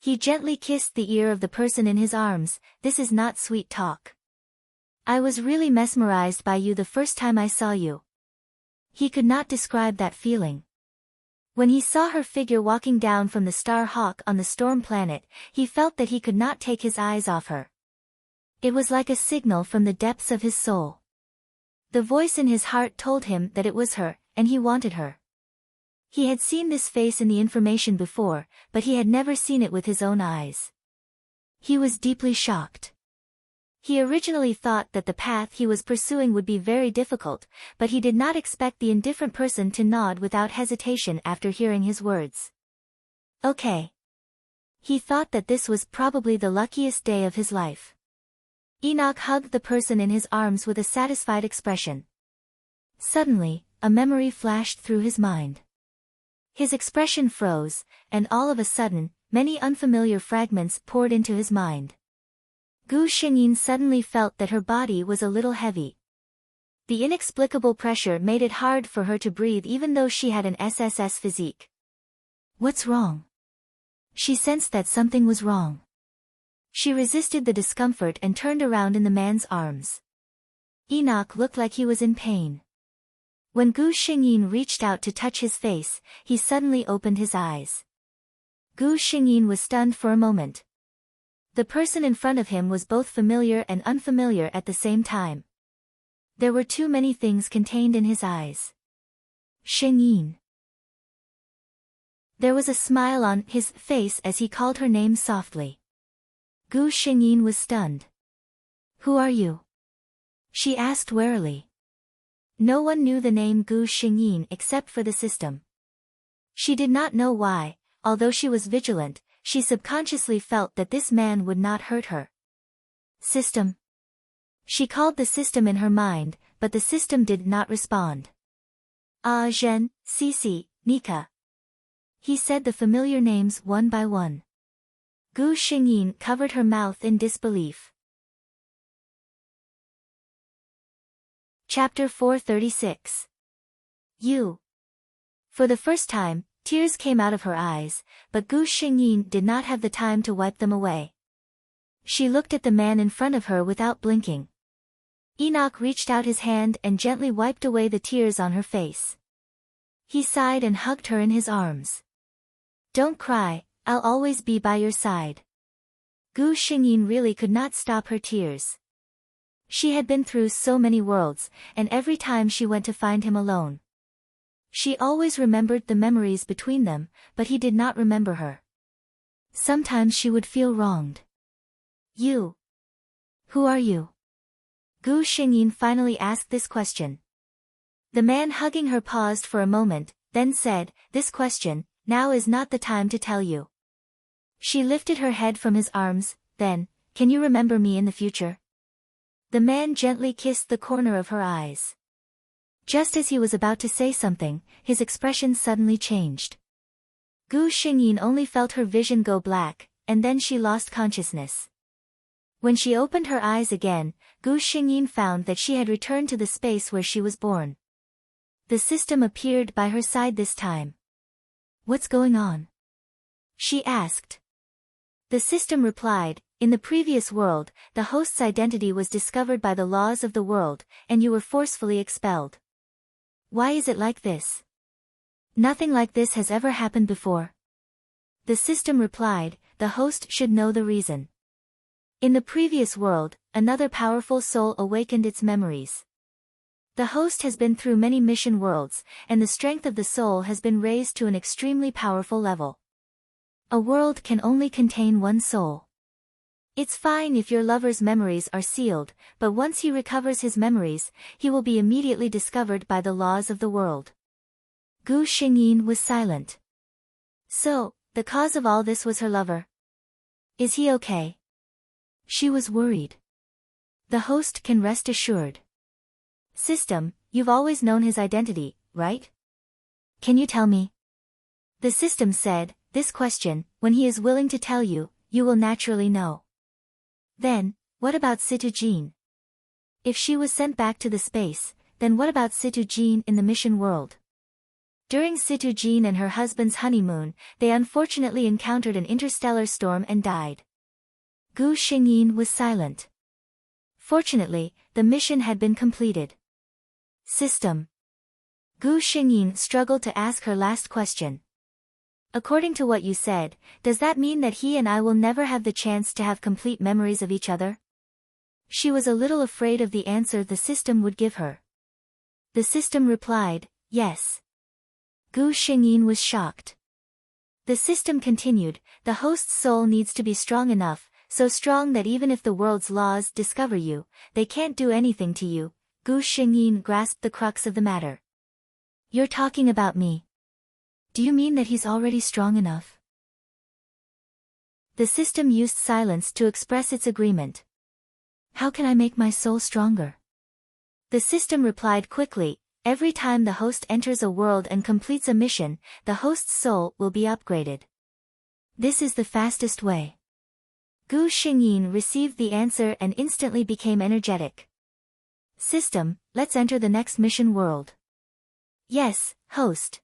He gently kissed the ear of the person in his arms. This is not sweet talk. I was really mesmerized by you the first time I saw you. He could not describe that feeling. When he saw her figure walking down from the Star Hawk on the Storm Planet, he felt that he could not take his eyes off her. It was like a signal from the depths of his soul. The voice in his heart told him that it was her, and he wanted her. He had seen this face in the information before, but he had never seen it with his own eyes. He was deeply shocked. He originally thought that the path he was pursuing would be very difficult, but he did not expect the indifferent person to nod without hesitation after hearing his words. Okay. He thought that this was probably the luckiest day of his life. Enoch hugged the person in his arms with a satisfied expression. Suddenly, a memory flashed through his mind. His expression froze, and all of a sudden, many unfamiliar fragments poured into his mind. Gu Xingyin suddenly felt that her body was a little heavy. The inexplicable pressure made it hard for her to breathe even though she had an SSS physique. What's wrong? She sensed that something was wrong. She resisted the discomfort and turned around in the man's arms. Enoch looked like he was in pain. When Gu Xingyin reached out to touch his face, he suddenly opened his eyes. Gu Xingyin was stunned for a moment. The person in front of him was both familiar and unfamiliar at the same time. There were too many things contained in his eyes. Xingyin. There was a smile on his face as he called her name softly. Gu Xingyin was stunned. Who are you? She asked warily. No one knew the name Gu Xingyin except for the system. She did not know why, although she was vigilant, she subconsciously felt that this man would not hurt her. System. She called the system in her mind, but the system did not respond. Ah Zhen, Cici, Nika. He said the familiar names one by one. Gu Xingyin covered her mouth in disbelief. Chapter 436. You. For the first time, tears came out of her eyes, but Gu Xingyin did not have the time to wipe them away. She looked at the man in front of her without blinking. Enoch reached out his hand and gently wiped away the tears on her face. He sighed and hugged her in his arms. Don't cry, I'll always be by your side. Gu Xingyin really could not stop her tears. She had been through so many worlds, and every time she went to find him alone. She always remembered the memories between them, but he did not remember her. Sometimes she would feel wronged. You. Who are you? Gu Xingyin finally asked this question. The man hugging her paused for a moment, then said, This question, now is not the time to tell you. She lifted her head from his arms, then, Can you remember me in the future? The man gently kissed the corner of her eyes. Just as he was about to say something, his expression suddenly changed. Gu Xingyin only felt her vision go black, and then she lost consciousness. When she opened her eyes again, Gu Xingyin found that she had returned to the space where she was born. The system appeared by her side this time. What's going on? She asked. The system replied, In the previous world, the host's identity was discovered by the laws of the world, and you were forcefully expelled. Why is it like this? Nothing like this has ever happened before. The system replied, The host should know the reason. In the previous world, another powerful soul awakened its memories. The host has been through many mission worlds, and the strength of the soul has been raised to an extremely powerful level. A world can only contain one soul. It's fine if your lover's memories are sealed, but once he recovers his memories, he will be immediately discovered by the laws of the world. Gu Xingyin was silent. So, the cause of all this was her lover. Is he okay? She was worried. The host can rest assured. System, you've always known his identity, right? Can you tell me? The system said, This question, when he is willing to tell you, you will naturally know. Then, what about Situ Jean? If she was sent back to the space, then what about Situ Jean in the mission world? During Situ Jean and her husband's honeymoon, they unfortunately encountered an interstellar storm and died. Gu Xingyin was silent. Fortunately, the mission had been completed. System. Gu Xingyin struggled to ask her last question. According to what you said, does that mean that he and I will never have the chance to have complete memories of each other? She was a little afraid of the answer the system would give her. The system replied, Yes. Gu Xingyin was shocked. The system continued, the host's soul needs to be strong enough, so strong that even if the world's laws discover you, they can't do anything to you. Gu Xingyin grasped the crux of the matter. You're talking about me. Do you mean that he's already strong enough? The system used silence to express its agreement. How can I make my soul stronger? The system replied quickly, every time the host enters a world and completes a mission, the host's soul will be upgraded. This is the fastest way. Gu Xingyin received the answer and instantly became energetic. System, let's enter the next mission world. Yes, host.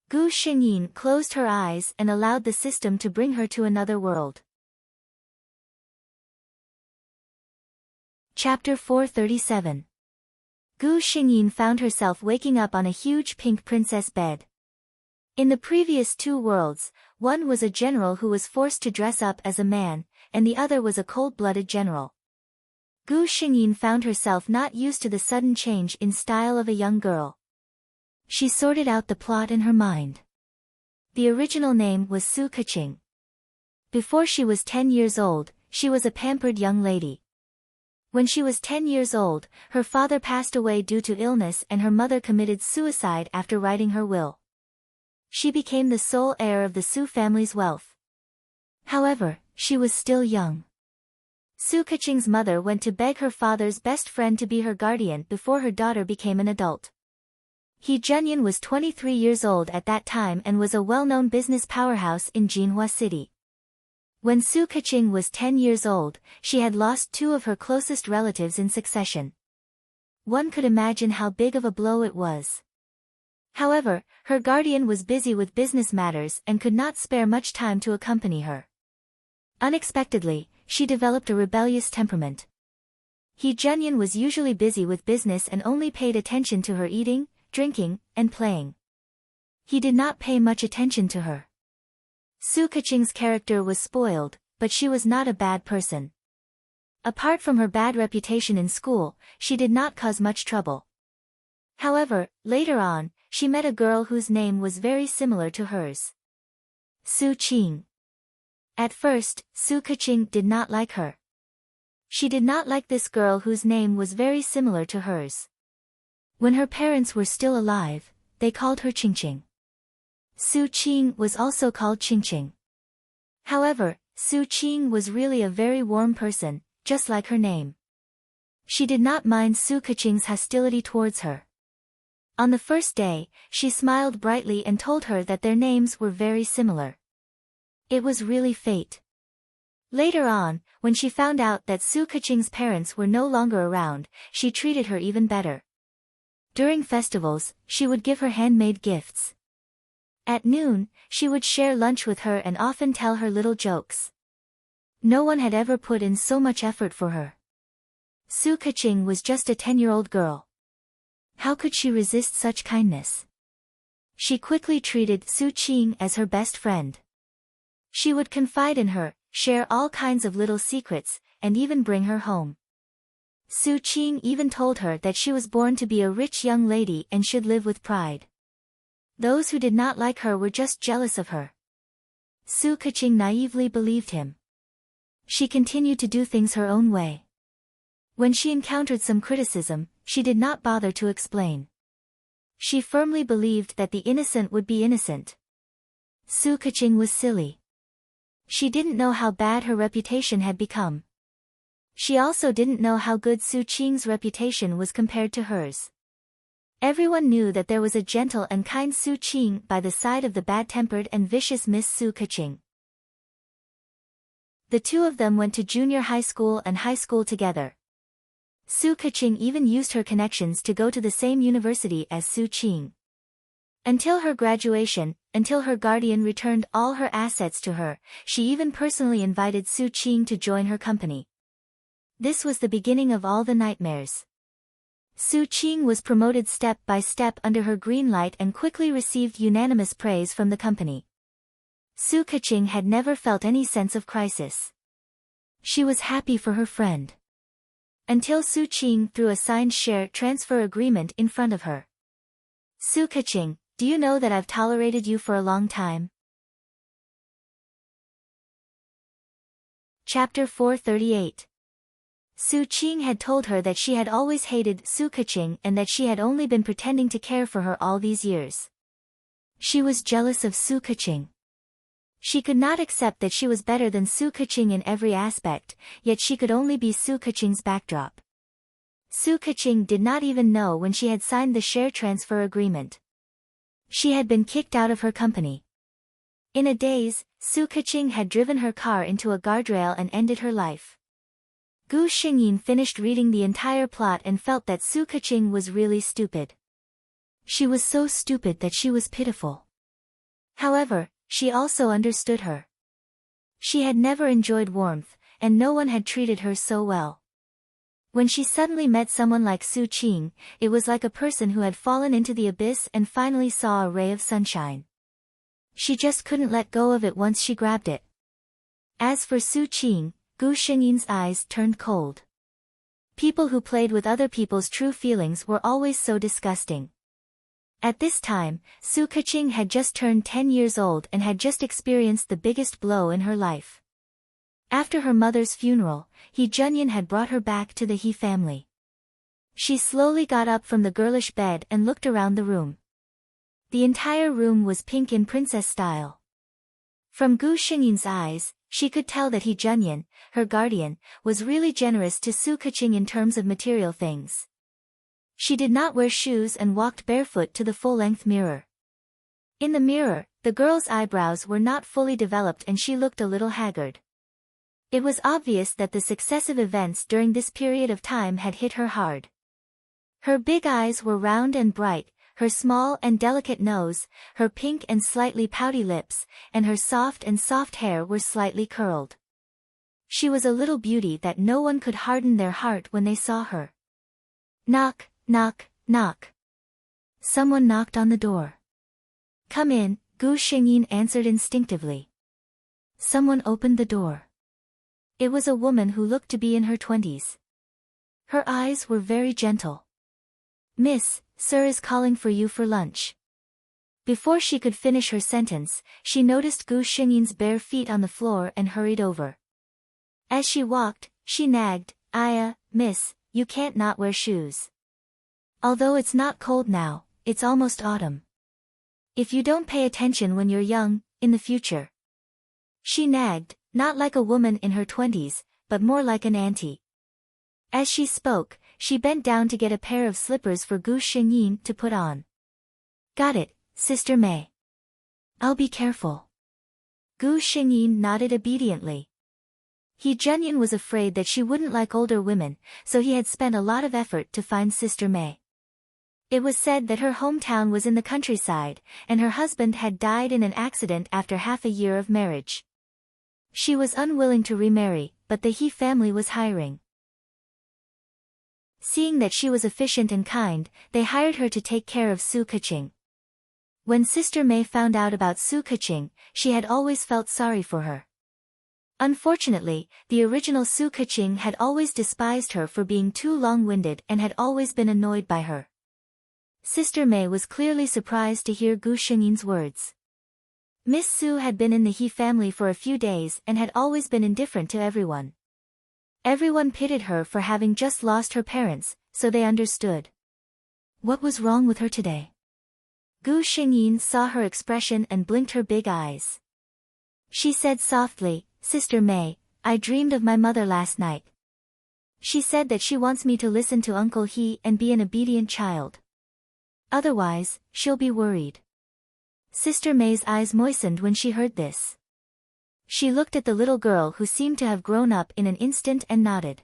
Gu Xingyin closed her eyes and allowed the system to bring her to another world. Chapter 437. Gu Xingyin found herself waking up on a huge pink princess bed. In the previous two worlds, one was a general who was forced to dress up as a man, and the other was a cold-blooded general. Gu Xingyin found herself not used to the sudden change in style of a young girl. She sorted out the plot in her mind. The original name was Su Keqing. Before she was 10 years old, she was a pampered young lady. When she was 10 years old, her father passed away due to illness and her mother committed suicide after writing her will. She became the sole heir of the Su family's wealth. However, she was still young. Su Keqing's mother went to beg her father's best friend to be her guardian before her daughter became an adult. He Junyan was 23 years old at that time and was a well-known business powerhouse in Jinhua City. When Su Keqing was 10 years old, she had lost two of her closest relatives in succession. One could imagine how big of a blow it was. However, her guardian was busy with business matters and could not spare much time to accompany her. Unexpectedly, she developed a rebellious temperament. He Junyan was usually busy with business and only paid attention to her eating, drinking, and playing. He did not pay much attention to her. Su Keqing's character was spoiled, but she was not a bad person. Apart from her bad reputation in school, she did not cause much trouble. However, later on, she met a girl whose name was very similar to hers. Su Qing. At first, Su Keqing did not like her. She did not like this girl whose name was very similar to hers. When her parents were still alive, they called her Qingqing. Su Qing was also called Qingqing. However, Su Qing was really a very warm person, just like her name. She did not mind Su Keqing's hostility towards her. On the first day, she smiled brightly and told her that their names were very similar. It was really fate. Later on, when she found out that Su Keqing's parents were no longer around, she treated her even better. During festivals, she would give her handmade gifts. At noon, she would share lunch with her and often tell her little jokes. No one had ever put in so much effort for her. Su Keqing was just a 10-year-old girl. How could she resist such kindness? She quickly treated Su Qing as her best friend. She would confide in her, share all kinds of little secrets, and even bring her home. Su Qing even told her that she was born to be a rich young lady and should live with pride. Those who did not like her were just jealous of her. Su Keqing naively believed him. She continued to do things her own way. When she encountered some criticism, she did not bother to explain. She firmly believed that the innocent would be innocent. Su Keqing was silly. She didn't know how bad her reputation had become. She also didn't know how good Su Qing's reputation was compared to hers. Everyone knew that there was a gentle and kind Su Qing by the side of the bad-tempered and vicious Miss Su Keqing. The two of them went to junior high school and high school together. Su Keqing even used her connections to go to the same university as Su Qing. Until her graduation, until her guardian returned all her assets to her, she even personally invited Su Qing to join her company. This was the beginning of all the nightmares. Su Qing was promoted step by step under her green light and quickly received unanimous praise from the company. Su Keqing had never felt any sense of crisis. She was happy for her friend. Until Su Qing threw a signed share transfer agreement in front of her. Su Keqing, do you know that I've tolerated you for a long time? Chapter 438. Su Qing had told her that she had always hated Su Keqing and that she had only been pretending to care for her all these years. She was jealous of Su Keqing. She could not accept that she was better than Su Keqing in every aspect, yet she could only be Su Keqing's backdrop. Su Keqing did not even know when she had signed the share transfer agreement. She had been kicked out of her company. In a daze, Su Keqing had driven her car into a guardrail and ended her life. Gu Xingyin finished reading the entire plot and felt that Su Keqing was really stupid. She was so stupid that she was pitiful. However, she also understood her. She had never enjoyed warmth, and no one had treated her so well. When she suddenly met someone like Su Qing, it was like a person who had fallen into the abyss and finally saw a ray of sunshine. She just couldn't let go of it once she grabbed it. As for Su Qing, Gu Xingyin's eyes turned cold. People who played with other people's true feelings were always so disgusting. At this time, Su Keqing had just turned 10 years old and had just experienced the biggest blow in her life. After her mother's funeral, He Junyan had brought her back to the He family. She slowly got up from the girlish bed and looked around the room. The entire room was pink in princess style. From Gu Xingyin's eyes, she could tell that He Junyan, her guardian, was really generous to Su Keqing in terms of material things. She did not wear shoes and walked barefoot to the full-length mirror. In the mirror, the girl's eyebrows were not fully developed and she looked a little haggard. It was obvious that the successive events during this period of time had hit her hard. Her big eyes were round and bright, her small and delicate nose, her pink and slightly pouty lips, and her soft hair were slightly curled. She was a little beauty that no one could harden their heart when they saw her. Knock, knock, knock. Someone knocked on the door. Come in, Gu Xingyin answered instinctively. Someone opened the door. It was a woman who looked to be in her 20s. Her eyes were very gentle. Miss, sir is calling for you for lunch. Before she could finish her sentence, she noticed Gu Xingyin's bare feet on the floor and hurried over. As she walked, she nagged, miss, you can't not wear shoes. Although it's not cold now, it's almost autumn. If you don't pay attention when you're young, in the future. She nagged, not like a woman in her 20s, but more like an auntie. As she spoke, she bent down to get a pair of slippers for Gu Xingyin to put on. Got it, Sister May. I'll be careful. Gu Xingyin nodded obediently. He Junyan was afraid that she wouldn't like older women, so he had spent a lot of effort to find Sister May. It was said that her hometown was in the countryside, and her husband had died in an accident after half a year of marriage. She was unwilling to remarry, but the He family was hiring. Seeing that she was efficient and kind, they hired her to take care of Su Keqing. When Sister May found out about Su Keqing, she had always felt sorry for her. Unfortunately, the original Su Keqing had always despised her for being too long-winded and had always been annoyed by her. Sister May was clearly surprised to hear Gu Xingyin's words. Miss Su had been in the He family for a few days and had always been indifferent to everyone. Everyone pitied her for having just lost her parents, so they understood. What was wrong with her today? Gu Xingyin saw her expression and blinked her big eyes. She said softly, Sister May, I dreamed of my mother last night. She said that she wants me to listen to Uncle He and be an obedient child. Otherwise, she'll be worried. Sister May's eyes moistened when she heard this. She looked at the little girl who seemed to have grown up in an instant and nodded.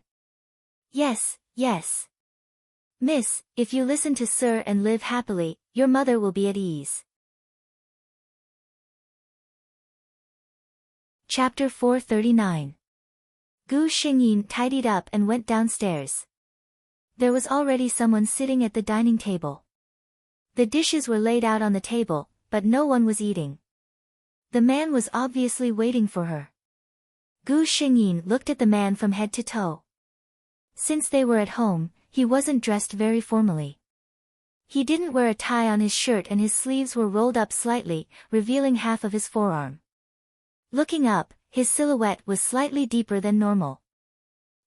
Yes, yes. Miss, if you listen to Sir and live happily, your mother will be at ease. Chapter 439. Gu Xingyin tidied up and went downstairs. There was already someone sitting at the dining table. The dishes were laid out on the table, but no one was eating. The man was obviously waiting for her. Gu Xingyin looked at the man from head to toe. Since they were at home, he wasn't dressed very formally. He didn't wear a tie on his shirt and his sleeves were rolled up slightly, revealing half of his forearm. Looking up, his silhouette was slightly deeper than normal.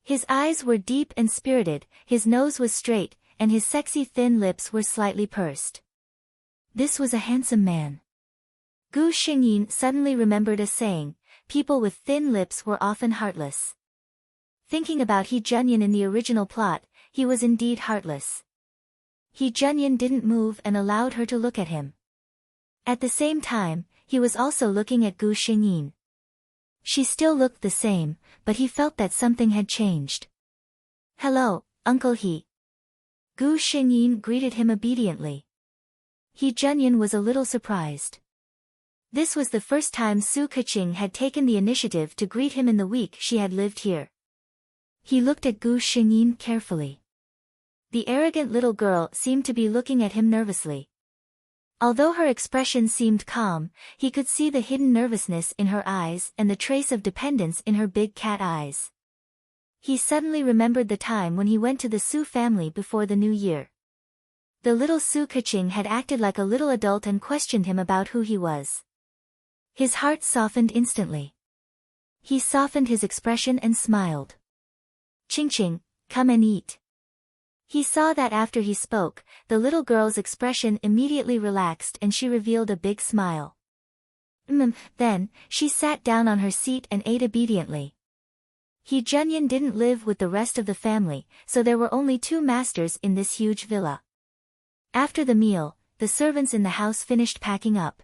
His eyes were deep and spirited, his nose was straight, and his sexy thin lips were slightly pursed. This was a handsome man. Gu Xingyin suddenly remembered a saying, people with thin lips were often heartless. Thinking about He Junyan in the original plot, he was indeed heartless. He Junyan didn't move and allowed her to look at him. At the same time, he was also looking at Gu Xingyin. She still looked the same, but he felt that something had changed. Hello, Uncle He. Gu Xingyin greeted him obediently. He Junyan was a little surprised. This was the first time Su Keqing had taken the initiative to greet him in the week she had lived here. He looked at Gu Xingyin carefully. The arrogant little girl seemed to be looking at him nervously. Although her expression seemed calm, he could see the hidden nervousness in her eyes and the trace of dependence in her big cat eyes. He suddenly remembered the time when he went to the Su family before the new year. The little Su Keqing had acted like a little adult and questioned him about who he was. His heart softened instantly. He softened his expression and smiled. Qingqing, come and eat. He saw that after he spoke, the little girl's expression immediately relaxed and she revealed a big smile. Then, she sat down on her seat and ate obediently. He Junyan didn't live with the rest of the family, so there were only 2 masters in this huge villa. After the meal, the servants in the house finished packing up.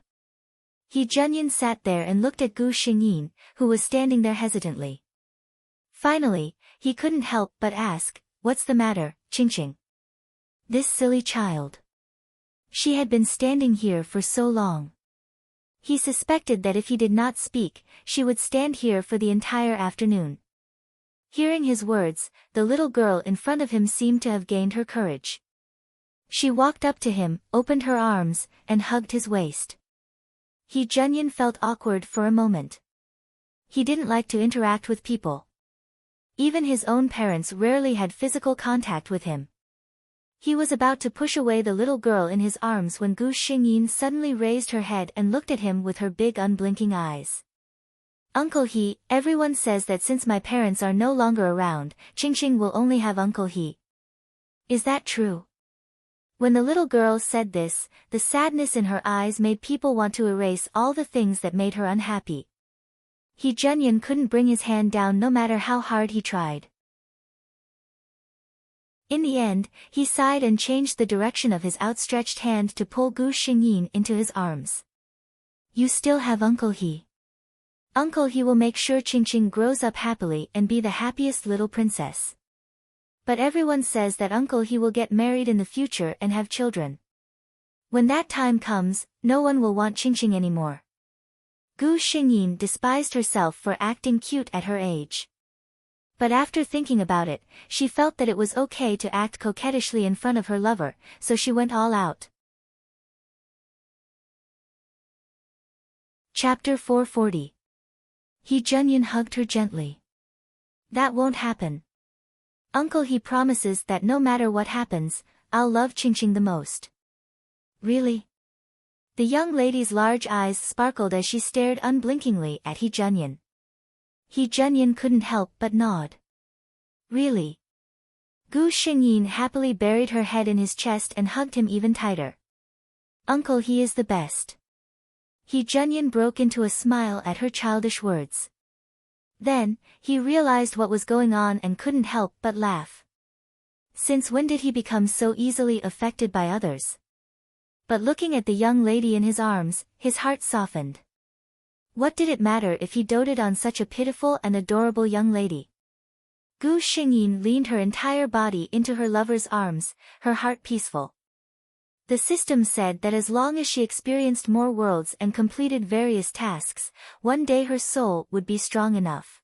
He Junyan sat there and looked at Gu Xingyin, who was standing there hesitantly. Finally, he couldn't help but ask, what's the matter, Qingqing? This silly child. She had been standing here for so long. He suspected that if he did not speak, she would stand here for the entire afternoon. Hearing his words, the little girl in front of him seemed to have gained her courage. She walked up to him, opened her arms, and hugged his waist. He Junyan felt awkward for a moment. He didn't like to interact with people. Even his own parents rarely had physical contact with him. He was about to push away the little girl in his arms when Gu Xingyin suddenly raised her head and looked at him with her big unblinking eyes. Uncle He, everyone says that since my parents are no longer around, Qingqing will only have Uncle He. Is that true? When the little girl said this, the sadness in her eyes made people want to erase all the things that made her unhappy. He Junyan couldn't bring his hand down no matter how hard he tried. In the end, he sighed and changed the direction of his outstretched hand to pull Gu Xingyin into his arms. You still have Uncle He. Uncle He will make sure Qingqing grows up happily and be the happiest little princess. But everyone says that Uncle He will get married in the future and have children. When that time comes, no one will want Qingqing anymore. Gu Xingyin despised herself for acting cute at her age. But after thinking about it, she felt that it was okay to act coquettishly in front of her lover, so she went all out. Chapter 440. He Junyan hugged her gently. That won't happen. Uncle He promises that no matter what happens, I'll love Qingqing the most. Really? The young lady's large eyes sparkled as she stared unblinkingly at He Junyan. He Junyan couldn't help but nod. Really? Gu Xingyin happily buried her head in his chest and hugged him even tighter. Uncle He is the best. He Junyan broke into a smile at her childish words. Then, he realized what was going on and couldn't help but laugh. Since when did he become so easily affected by others? But looking at the young lady in his arms, his heart softened. What did it matter if he doted on such a pitiful and adorable young lady? Gu Xingyin leaned her entire body into her lover's arms, her heart peaceful. The system said that as long as she experienced more worlds and completed various tasks, one day her soul would be strong enough.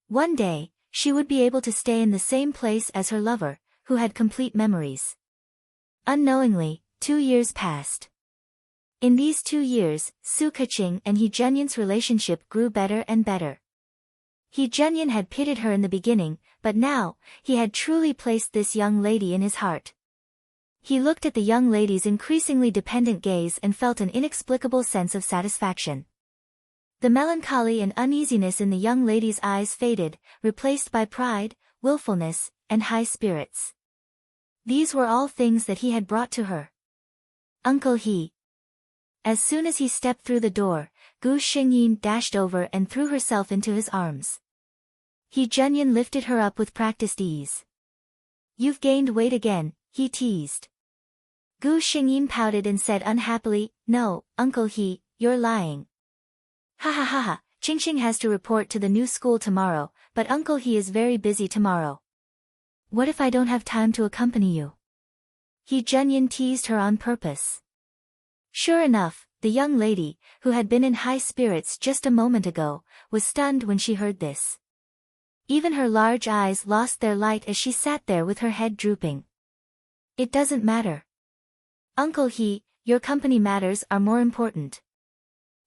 One day, she would be able to stay in the same place as her lover, who had complete memories. Unknowingly, 2 years passed. In these 2 years, Su Keqing and He Junyan's relationship grew better and better. He Junyan had pitied her in the beginning, but now, he had truly placed this young lady in his heart. He looked at the young lady's increasingly dependent gaze and felt an inexplicable sense of satisfaction. The melancholy and uneasiness in the young lady's eyes faded, replaced by pride, willfulness, and high spirits. These were all things that he had brought to her. Uncle He. As soon as he stepped through the door, Gu Xingyin dashed over and threw herself into his arms. He Junyan lifted her up with practiced ease. You've gained weight again, he teased. Gu Xingyin pouted and said unhappily, No, Uncle He, you're lying. Ha ha ha ha, Qingqing has to report to the new school tomorrow, but Uncle He is very busy tomorrow. What if I don't have time to accompany you? He Junyan teased her on purpose. Sure enough, the young lady, who had been in high spirits just a moment ago, was stunned when she heard this. Even her large eyes lost their light as she sat there with her head drooping. It doesn't matter. Uncle He, your company matters are more important.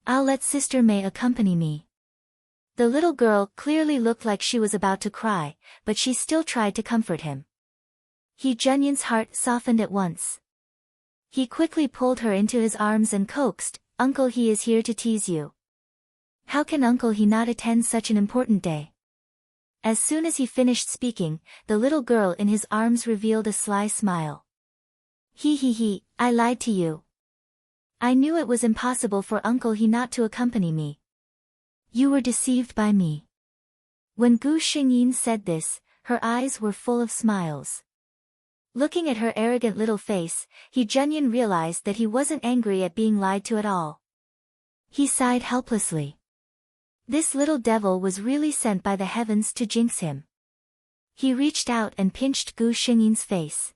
I'll let Sister May accompany me. The little girl clearly looked like she was about to cry, but she still tried to comfort him. He Junyan's heart softened at once. He quickly pulled her into his arms and coaxed, Uncle He is here to tease you. How can Uncle He not attend such an important day? As soon as he finished speaking, the little girl in his arms revealed a sly smile. He, I lied to you. I knew it was impossible for Uncle He not to accompany me. You were deceived by me. When Gu Xingyin said this, her eyes were full of smiles. Looking at her arrogant little face, He Junyan realized that he wasn't angry at being lied to at all. He sighed helplessly. This little devil was really sent by the heavens to jinx him. He reached out and pinched Gu Xingyin's face.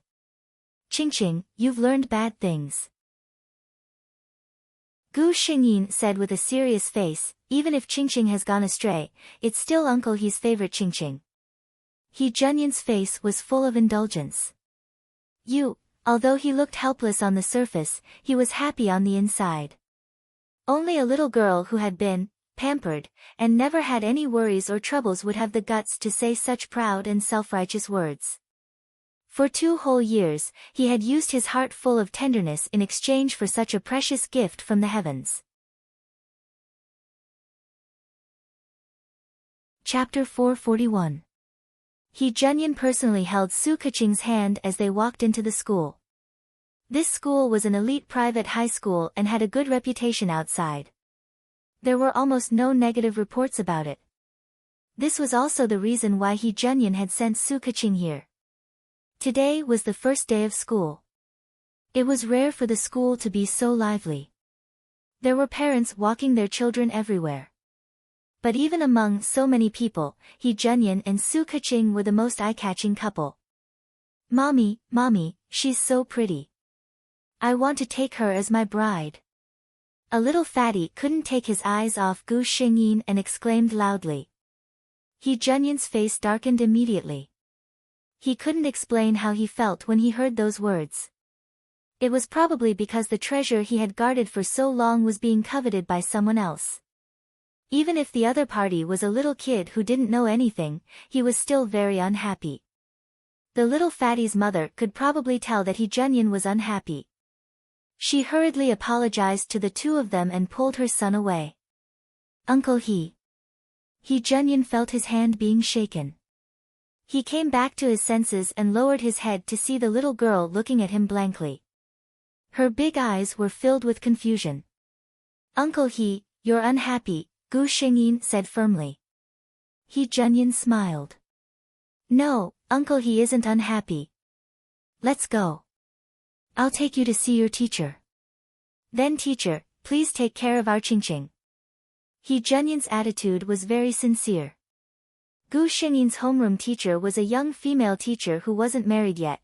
Qingqing, you've learned bad things. Gu Xingyin said with a serious face, even if Qingqing has gone astray, it's still Uncle He's favorite Qingqing. He Junyan's face was full of indulgence. Although he looked helpless on the surface, he was happy on the inside. Only a little girl who had been pampered, and never had any worries or troubles would have the guts to say such proud and self-righteous words. For 2 whole years, he had used his heart full of tenderness in exchange for such a precious gift from the heavens. Chapter 441. He Junyan personally held Su Keqing's hand as they walked into the school. This school was an elite private high school and had a good reputation outside. There were almost no negative reports about it. This was also the reason why He Junyan had sent Su Keqing here. Today was the first day of school. It was rare for the school to be so lively. There were parents walking their children everywhere. But even among so many people, He Junyan and Su Keqing were the most eye-catching couple. Mommy, she's so pretty. I want to take her as my bride. A little fatty couldn't take his eyes off Gu Xingyin and exclaimed loudly. He Junyan's face darkened immediately. He couldn't explain how he felt when he heard those words. It was probably because the treasure he had guarded for so long was being coveted by someone else. Even if the other party was a little kid who didn't know anything, he was still very unhappy. The little fatty's mother could probably tell that He Junyan was unhappy. She hurriedly apologized to the two of them and pulled her son away. Uncle He Junyan felt his hand being shaken. He came back to his senses and lowered his head to see the little girl looking at him blankly. Her big eyes were filled with confusion. Uncle He, you're unhappy, Gu Xingyin said firmly. He Junyan smiled. No, Uncle He isn't unhappy. Let's go. I'll take you to see your teacher. Then teacher, please take care of our Qingqing. He Junyan's attitude was very sincere. Gu Xingyin's homeroom teacher was a young female teacher who wasn't married yet.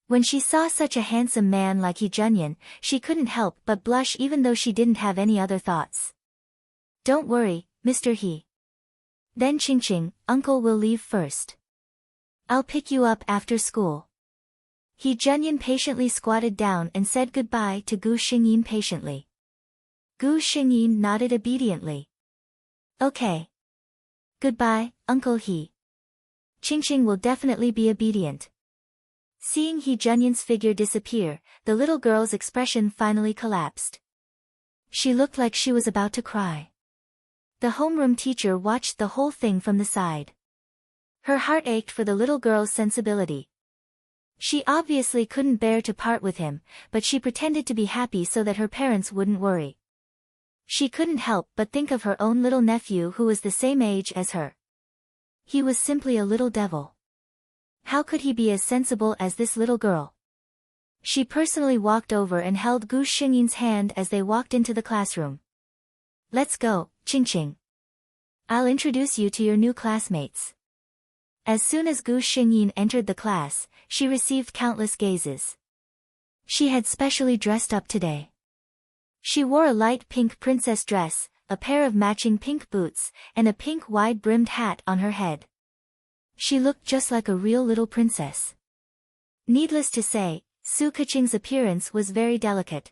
When she saw such a handsome man like He Junyan, she couldn't help but blush even though she didn't have any other thoughts. Don't worry, Mr. He. Then Qingqing, Uncle will leave first. I'll pick you up after school. He Junyan patiently squatted down and said goodbye to Gu Xingyin patiently. Gu Xingyin nodded obediently. Okay. Goodbye, Uncle He. Qingqing will definitely be obedient. Seeing He Junyin's figure disappear, the little girl's expression finally collapsed. She looked like she was about to cry. The homeroom teacher watched the whole thing from the side. Her heart ached for the little girl's sensibility. She obviously couldn't bear to part with him, but she pretended to be happy so that her parents wouldn't worry. She couldn't help but think of her own little nephew who was the same age as her. He was simply a little devil. How could he be as sensible as this little girl? She personally walked over and held Gu Xingyin's hand as they walked into the classroom. "Let's go, Qingqing. I'll introduce you to your new classmates." As soon as Gu Xingyin entered the class, she received countless gazes. She had specially dressed up today. She wore a light pink princess dress, a pair of matching pink boots, and a pink wide-brimmed hat on her head. She looked just like a real little princess. Needless to say, Su Keqing's appearance was very delicate.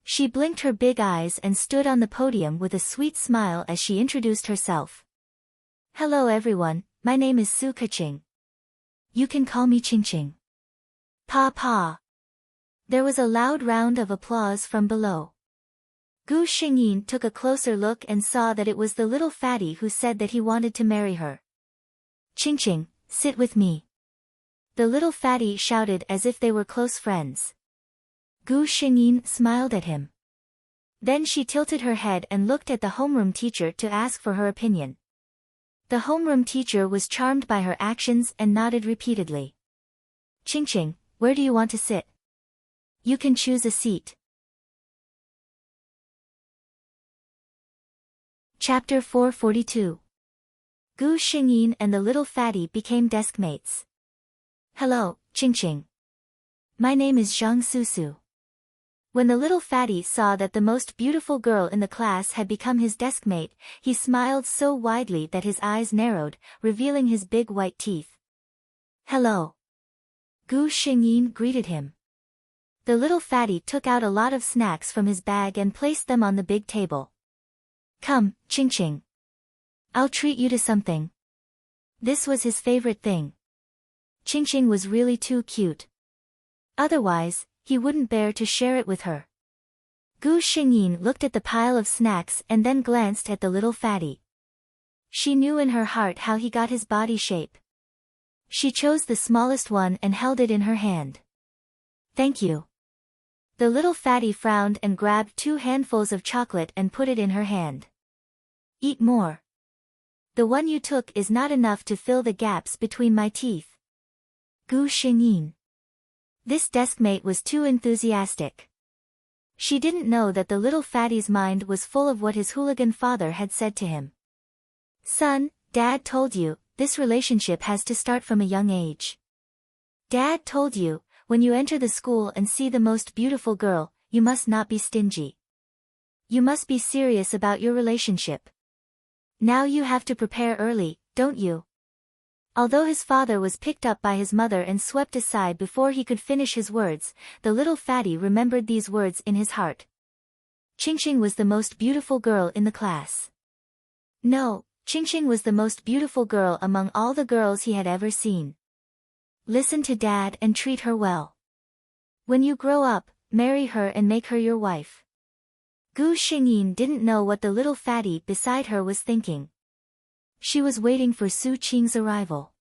She blinked her big eyes and stood on the podium with a sweet smile as she introduced herself. "Hello everyone, my name is Su Keqing. You can call me Qingqing." "Pa pa." There was a loud round of applause from below. Gu Xingyin took a closer look and saw that it was the little fatty who said that he wanted to marry her. "Qingqing, sit with me." The little fatty shouted as if they were close friends. Gu Xingyin smiled at him. Then she tilted her head and looked at the homeroom teacher to ask for her opinion. The homeroom teacher was charmed by her actions and nodded repeatedly. "Qingqing, where do you want to sit? You can choose a seat." Chapter 442. Gu Xingyin and the little fatty became deskmates. "Hello, Qingqing. My name is Zhang Susu." When the little fatty saw that the most beautiful girl in the class had become his deskmate, he smiled so widely that his eyes narrowed, revealing his big white teeth. "Hello." Gu Xingyin greeted him. The little fatty took out a lot of snacks from his bag and placed them on the big table. "Come, Qingqing. I'll treat you to something." This was his favorite thing. Qingqing was really too cute. Otherwise, he wouldn't bear to share it with her. Gu Xingyin looked at the pile of snacks and then glanced at the little fatty. She knew in her heart how he got his body shape. She chose the smallest one and held it in her hand. "Thank you." The little fatty frowned and grabbed 2 handfuls of chocolate and put it in her hand. "Eat more. The one you took is not enough to fill the gaps between my teeth." Gu Xingyin. This deskmate was too enthusiastic. She didn't know that the little fatty's mind was full of what his hooligan father had said to him. "Son, Dad told you, this relationship has to start from a young age. Dad told you, when you enter the school and see the most beautiful girl, you must not be stingy. You must be serious about your relationship. Now you have to prepare early, don't you?" Although his father was picked up by his mother and swept aside before he could finish his words, the little fatty remembered these words in his heart. Qingqing was the most beautiful girl in the class. No, Qingqing was the most beautiful girl among all the girls he had ever seen. Listen to Dad and treat her well. When you grow up, marry her and make her your wife. Gu Xingyin didn't know what the little fatty beside her was thinking. She was waiting for Su Qing's arrival.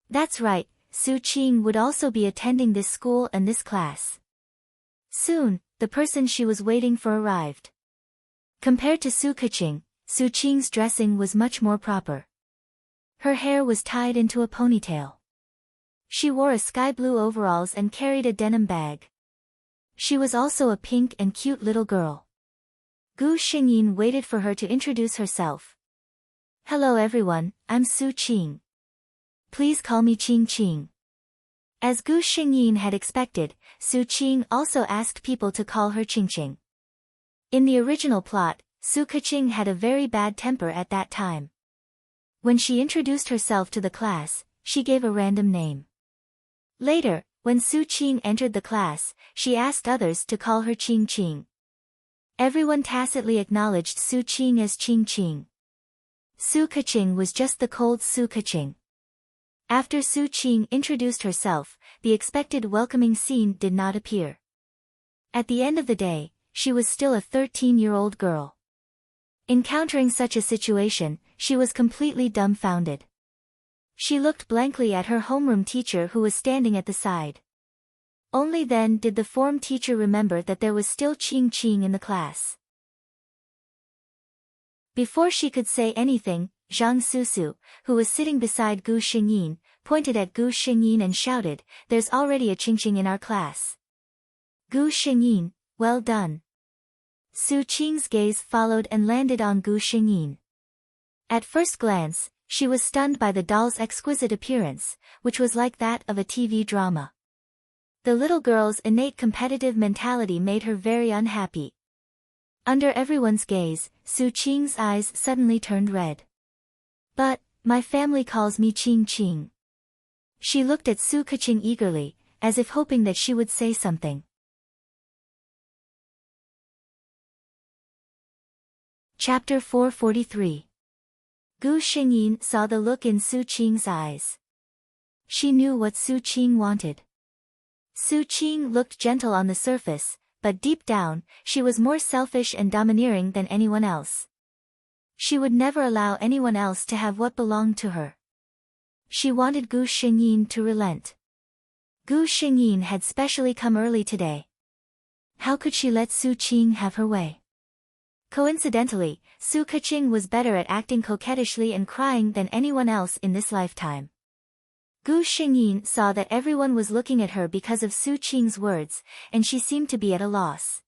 That's right, Su Qing would also be attending this school and this class. Soon, the person she was waiting for arrived. Compared to Su Keqing, Su Qing's dressing was much more proper. Her hair was tied into a ponytail. She wore a sky blue overalls and carried a denim bag. She was also a pink and cute little girl. Gu Xingyin waited for her to introduce herself. "Hello everyone, I'm Su Qing. Please call me Qing. As Gu Xingyin had expected, Su Qing also asked people to call her Qingqing. In the original plot, Su Keqing had a very bad temper at that time. When she introduced herself to the class, she gave a random name. Later, when Su Qing entered the class, she asked others to call her Qing. Everyone tacitly acknowledged Su Qing as Qing. Su Keqing was just the cold Su Keqing. After Su Qing introduced herself, the expected welcoming scene did not appear. At the end of the day, she was still a 13-year-old girl. Encountering such a situation, she was completely dumbfounded. She looked blankly at her homeroom teacher who was standing at the side. Only then did the form teacher remember that there was still Qing Qing in the class. Before she could say anything, Zhang Susu, who was sitting beside Gu Xingyin, pointed at Gu Xingyin and shouted, "There's already a Qingqing in our class." Gu Xingyin, well done. Su Qing's gaze followed and landed on Gu Xingyin. At first glance, she was stunned by the doll's exquisite appearance, which was like that of a TV drama. The little girl's innate competitive mentality made her very unhappy. Under everyone's gaze, Su Qing's eyes suddenly turned red. "But, my family calls me Qing Qing." She looked at Su Keqing eagerly, as if hoping that she would say something. Chapter 443. Gu Xingyin saw the look in Su Qing's eyes. She knew what Su Qing wanted. Su Qing looked gentle on the surface, but deep down, she was more selfish and domineering than anyone else. She would never allow anyone else to have what belonged to her. She wanted Gu Xingyin to relent. Gu Xingyin had specially come early today. How could she let Su Qing have her way? Coincidentally, Su Keqing was better at acting coquettishly and crying than anyone else in this lifetime. Gu Xingyin saw that everyone was looking at her because of Su Qing's words, and she seemed to be at a loss.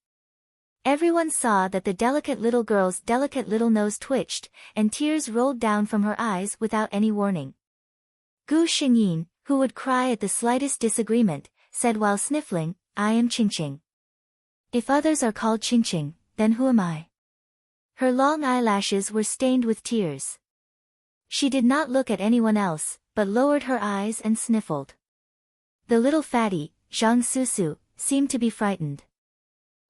Everyone saw that the delicate little girl's delicate little nose twitched, and tears rolled down from her eyes without any warning. Gu Xingyin, who would cry at the slightest disagreement, said while sniffling, "I am Qingqing. If others are called Qingqing, then who am I?" Her long eyelashes were stained with tears. She did not look at anyone else, but lowered her eyes and sniffled. The little fatty, Zhang Susu, seemed to be frightened.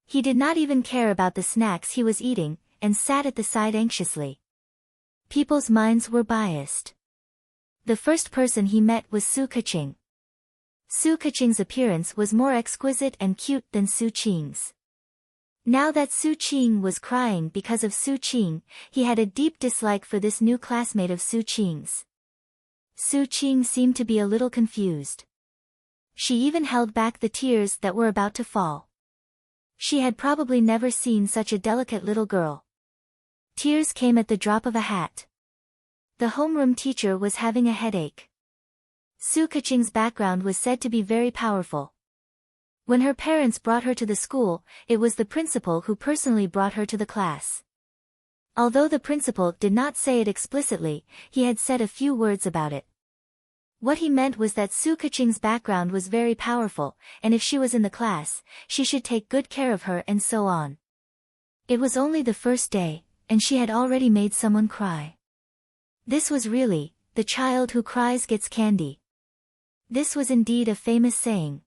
He did not even care about the snacks he was eating, and sat at the side anxiously. People's minds were biased. The first person he met was Su Keqing. Su Keqing's appearance was more exquisite and cute than Su Qing's. Now that Su Qing was crying because of Su Qing, he had a deep dislike for this new classmate of Su Qing's. Su Qing seemed to be a little confused. She even held back the tears that were about to fall. She had probably never seen such a delicate little girl. Tears came at the drop of a hat. The homeroom teacher was having a headache. Su Keqing's background was said to be very powerful. When her parents brought her to the school, it was the principal who personally brought her to the class. Although the principal did not say it explicitly, he had said a few words about it. What he meant was that Su Keqing's background was very powerful, and if she was in the class, she should take good care of her and so on. It was only the first day, and she had already made someone cry. This was really, "The child who cries gets candy." This was indeed a famous saying.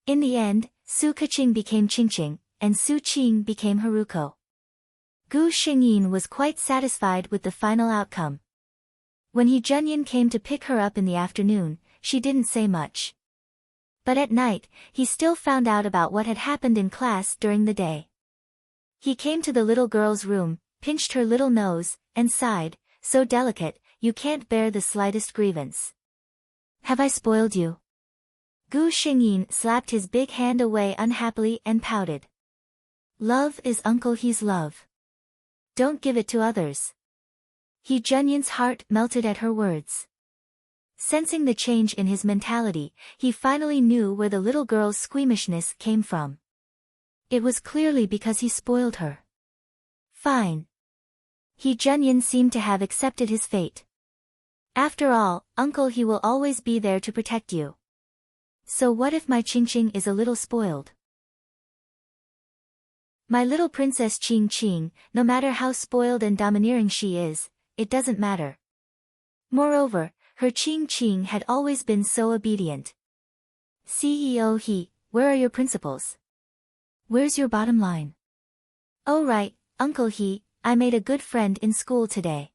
In the end, Su Keqing became Qingqing, and Su Qing became Haruko. Gu Xingyin was quite satisfied with the final outcome. When He Junyan came to pick her up in the afternoon, she didn't say much. But at night, he still found out about what had happened in class during the day. He came to the little girl's room, pinched her little nose, and sighed, "So delicate, you can't bear the slightest grievance. Have I spoiled you?" Gu Xingyin slapped his big hand away unhappily and pouted. "Love is Uncle He's love. Don't give it to others." He Junyan's heart melted at her words. Sensing the change in his mentality, he finally knew where the little girl's squeamishness came from. It was clearly because he spoiled her. Fine. He Junyan seemed to have accepted his fate. After all, Uncle He will always be there to protect you. So what if my Qingqing is a little spoiled? My little princess Qing Qing, no matter how spoiled and domineering she is, it doesn't matter. Moreover, her Qing Qing had always been so obedient. CEO He, where are your principles? Where's your bottom line? Oh right, Uncle He, I made a good friend in school today.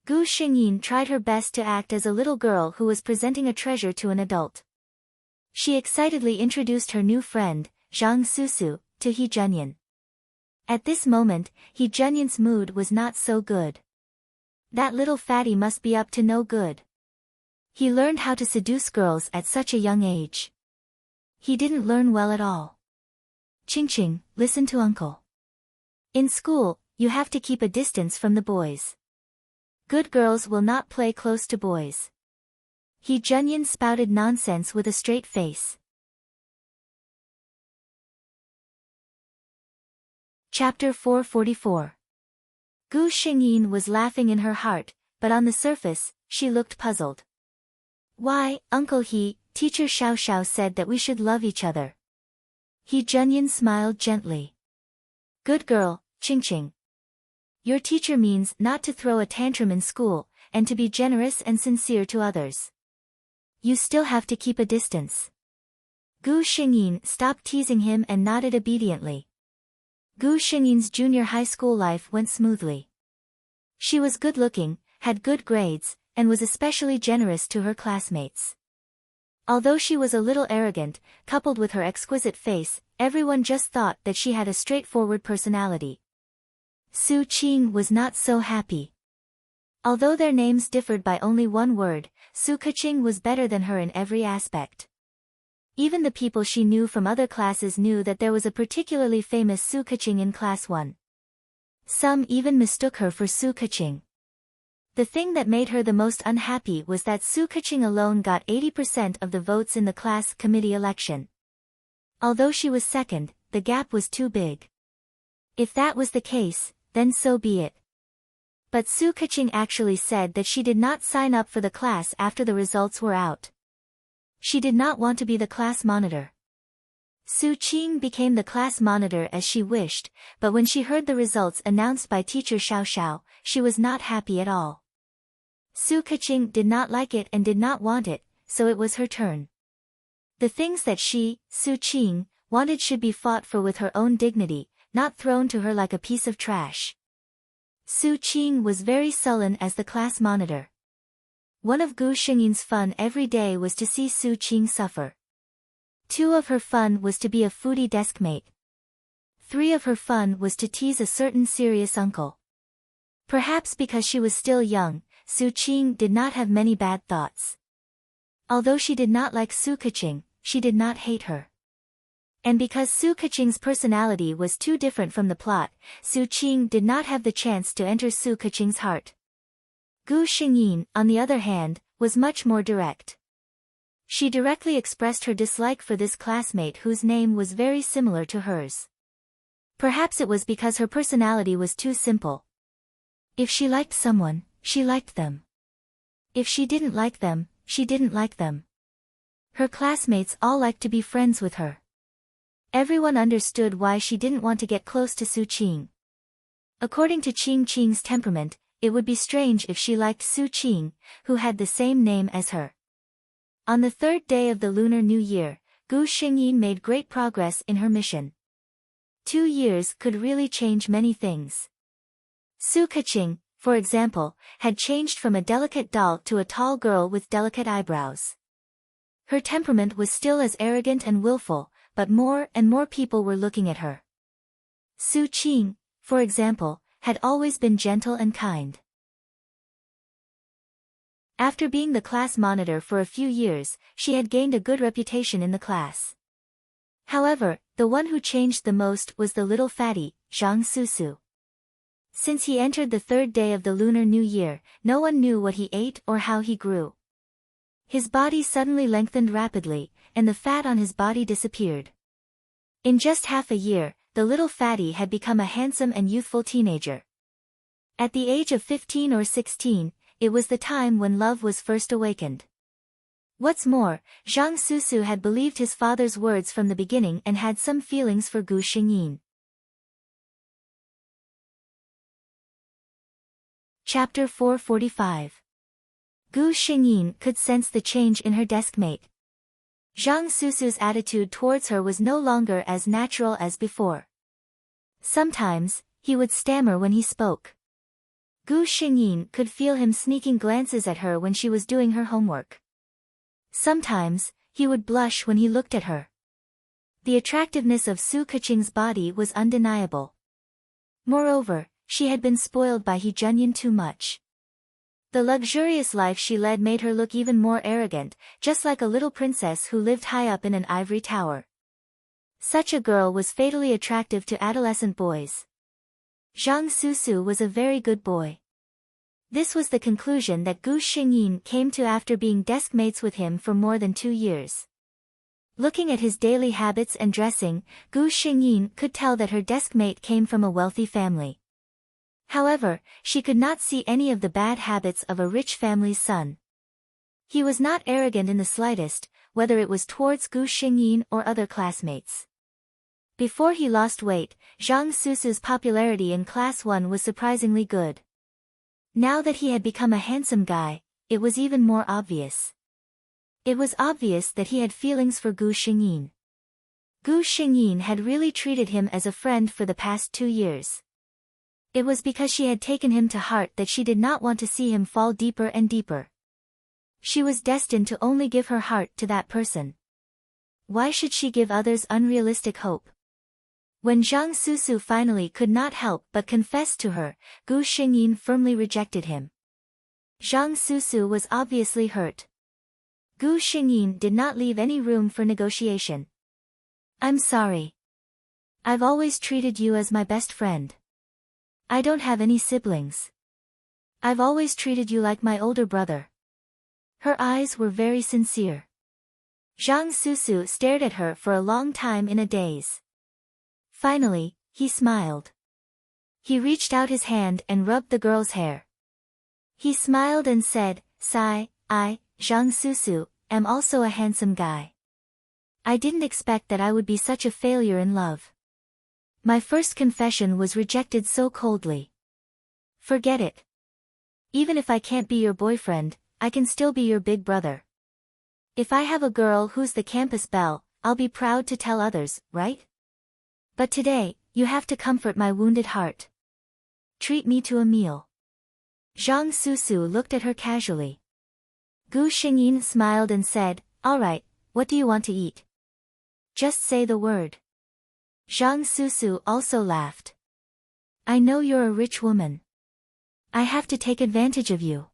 Gu Xingyin tried her best to act as a little girl who was presenting a treasure to an adult. She excitedly introduced her new friend, Zhang Susu, to He Junyan. At this moment, He Junyin's mood was not so good. That little fatty must be up to no good. He learned how to seduce girls at such a young age. He didn't learn well at all. Qingqing, listen to uncle. In school, you have to keep a distance from the boys. Good girls will not play close to boys. He Junyan spouted nonsense with a straight face. Chapter 444. Gu Xingyin was laughing in her heart, but on the surface, she looked puzzled. Why, Uncle He, Teacher Xiao said that we should love each other. He Junyan smiled gently. Good girl, Qingqing. Your teacher means not to throw a tantrum in school, and to be generous and sincere to others. You still have to keep a distance. Gu Xingyin stopped teasing him and nodded obediently. Gu Xingyin's junior high school life went smoothly. She was good-looking, had good grades, and was especially generous to her classmates. Although she was a little arrogant, coupled with her exquisite face, everyone just thought that she had a straightforward personality. Su Qing was not so happy. Although their names differed by only one word, Su Keqing was better than her in every aspect. Even the people she knew from other classes knew that there was a particularly famous Su Keqing in Class 1. Some even mistook her for Su Keqing. The thing that made her the most unhappy was that Su Keqing alone got 80% of the votes in the class committee election. Although she was second, the gap was too big. If that was the case, then so be it. But Su Keqing actually said that she did not sign up for the class after the results were out. She did not want to be the class monitor. Su Qing became the class monitor as she wished, but when she heard the results announced by teacher Xiao, she was not happy at all. Su Keqing did not like it and did not want it, so it was her turn. The things that she, Su Qing, wanted should be fought for with her own dignity, not thrown to her like a piece of trash. Su Qing was very sullen as the class monitor. One of Gu Xingyin's fun every day was to see Su Qing suffer. 2 of her fun was to be a foodie deskmate. 3 of her fun was to tease a certain serious uncle. Perhaps because she was still young, Su Qing did not have many bad thoughts. Although she did not like Su Keqing, she did not hate her. And because Su Keqing's personality was too different from the plot, Su Qing did not have the chance to enter Su Keqing's heart. Gu Xingyin, on the other hand, was much more direct. She directly expressed her dislike for this classmate whose name was very similar to hers. Perhaps it was because her personality was too simple. If she liked someone, she liked them. If she didn't like them, she didn't like them. Her classmates all liked to be friends with her. Everyone understood why she didn't want to get close to Su Qing. According to Qing's temperament, it would be strange if she liked Su Qing, who had the same name as her. On the 3rd day of the Lunar New Year, Gu Xingyin made great progress in her mission. 2 years could really change many things. Su Keqing, for example, had changed from a delicate doll to a tall girl with delicate eyebrows. Her temperament was still as arrogant and willful, but more and more people were looking at her. Su Qing, for example, had always been gentle and kind. After being the class monitor for a few years, she had gained a good reputation in the class. However, the one who changed the most was the little fatty, Zhang Susu. Since he entered the 3rd day of the Lunar New Year, no one knew what he ate or how he grew. His body suddenly lengthened rapidly, and the fat on his body disappeared. In just half a year, the little fatty had become a handsome and youthful teenager. At the age of 15 or 16, it was the time when love was first awakened. What's more, Zhang Susu had believed his father's words from the beginning and had some feelings for Gu Xingyin. Chapter 445. Gu Xingyin could sense the change in her deskmate. Zhang Susu's attitude towards her was no longer as natural as before. Sometimes, he would stammer when he spoke. Gu Xingyin could feel him sneaking glances at her when she was doing her homework. Sometimes, he would blush when he looked at her. The attractiveness of Su Keqing's body was undeniable. Moreover, she had been spoiled by He Junyan too much. The luxurious life she led made her look even more arrogant, just like a little princess who lived high up in an ivory tower. Such a girl was fatally attractive to adolescent boys. Zhang Susu was a very good boy. This was the conclusion that Gu Xingyin came to after being desk mates with him for more than 2 years. Looking at his daily habits and dressing, Gu Xingyin could tell that her desk mate came from a wealthy family. However, she could not see any of the bad habits of a rich family's son. He was not arrogant in the slightest, whether it was towards Gu Xingyin or other classmates. Before he lost weight, Zhang Susu's popularity in Class 1 was surprisingly good. Now that he had become a handsome guy, it was even more obvious. It was obvious that he had feelings for Gu Xingyin. Gu Xingyin had really treated him as a friend for the past 2 years. It was because she had taken him to heart that she did not want to see him fall deeper and deeper. She was destined to only give her heart to that person. Why should she give others unrealistic hope? When Zhang Susu finally could not help but confess to her, Gu Xingyin firmly rejected him. Zhang Susu was obviously hurt. Gu Xingyin did not leave any room for negotiation. "I'm sorry. I've always treated you as my best friend. I don't have any siblings. I've always treated you like my older brother." Her eyes were very sincere. Zhang Susu stared at her for a long time in a daze. Finally, he smiled. He reached out his hand and rubbed the girl's hair. He smiled and said, "Sigh, I, Zhang Susu, am also a handsome guy. I didn't expect that I would be such a failure in love. My first confession was rejected so coldly. Forget it. Even if I can't be your boyfriend, I can still be your big brother. If I have a girl who's the campus belle, I'll be proud to tell others, right? But today, you have to comfort my wounded heart. Treat me to a meal." Zhang Susu looked at her casually. Gu Xingyin smiled and said, "All right, what do you want to eat? Just say the word." Zhang Susu also laughed. "I know you're a rich woman. I have to take advantage of you."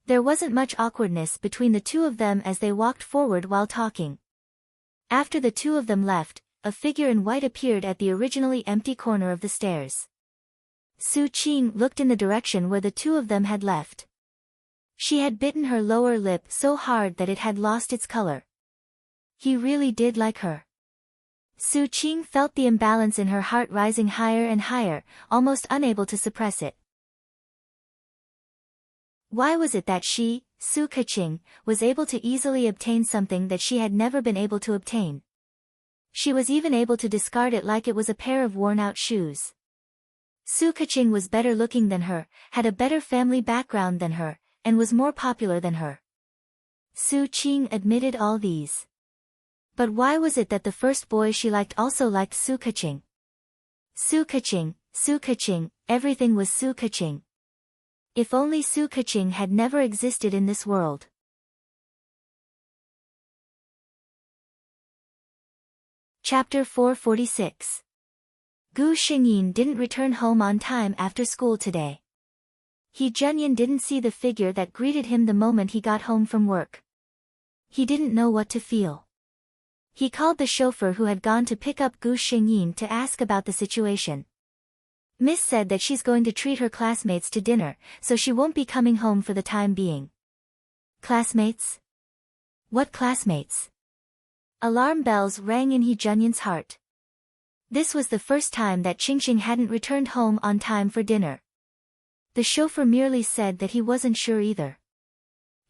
There wasn't much awkwardness between the two of them as they walked forward while talking. After the two of them left, a figure in white appeared at the originally empty corner of the stairs. Su Qing looked in the direction where the two of them had left. She had bitten her lower lip so hard that it had lost its color. He really did like her. Su Qing felt the imbalance in her heart rising higher and higher, almost unable to suppress it. Why was it that she, Su Keqing, was able to easily obtain something that she had never been able to obtain? She was even able to discard it like it was a pair of worn-out shoes. Su Keqing was better looking than her, had a better family background than her, and was more popular than her. Su Qing admitted all these. But why was it that the first boy she liked also liked Su Keqing? Su Keqing, everything was Su Keqing. If only Su Keqing had never existed in this world. Chapter 446. Gu Xingyin didn't return home on time after school today. He Junyan didn't see the figure that greeted him the moment he got home from work. He didn't know what to feel. He called the chauffeur who had gone to pick up Gu Xingyin to ask about the situation. Miss said that she's going to treat her classmates to dinner, so she won't be coming home for the time being. Classmates? What classmates? Alarm bells rang in He Junyan's heart. This was the first time that Qingxing hadn't returned home on time for dinner. The chauffeur merely said that he wasn't sure either.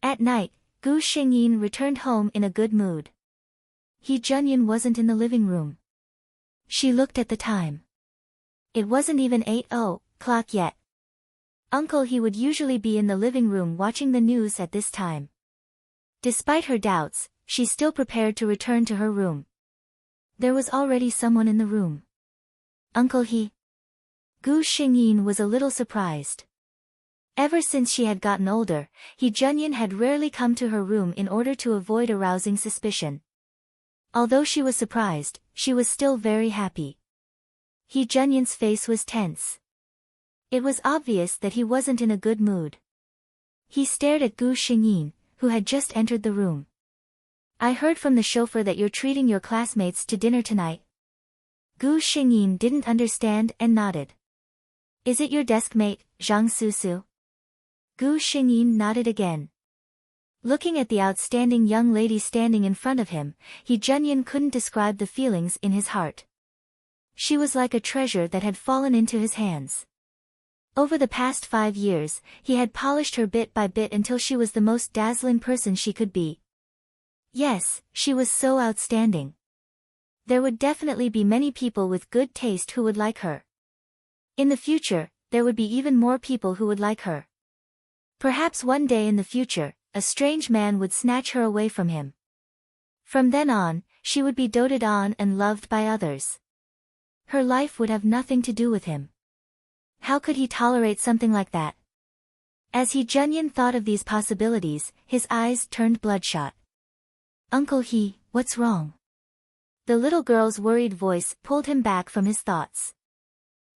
At night, Gu Xingyin returned home in a good mood. He Junyan wasn't in the living room. She looked at the time. It wasn't even 8:00 yet. Uncle He would usually be in the living room watching the news at this time. Despite her doubts, she still prepared to return to her room. There was already someone in the room. Uncle He? Gu Xingyin was a little surprised. Ever since she had gotten older, Junyin had rarely come to her room in order to avoid arousing suspicion. Although she was surprised, she was still very happy. Junyin's face was tense. It was obvious that he wasn't in a good mood. He stared at Gu Xingyin, who had just entered the room. I heard from the chauffeur that you're treating your classmates to dinner tonight. Gu Xingyin didn't understand and nodded. Is it your desk mate, Zhang Susu? Gu Xingyin nodded again. Looking at the outstanding young lady standing in front of him, Junyin couldn't describe the feelings in his heart. She was like a treasure that had fallen into his hands. Over the past 5 years, he had polished her bit by bit until she was the most dazzling person she could be. Yes, she was so outstanding. There would definitely be many people with good taste who would like her. In the future, there would be even more people who would like her. Perhaps one day in the future, a strange man would snatch her away from him. From then on, she would be doted on and loved by others. Her life would have nothing to do with him. How could he tolerate something like that? As Junyin thought of these possibilities, his eyes turned bloodshot. Uncle He, what's wrong? The little girl's worried voice pulled him back from his thoughts.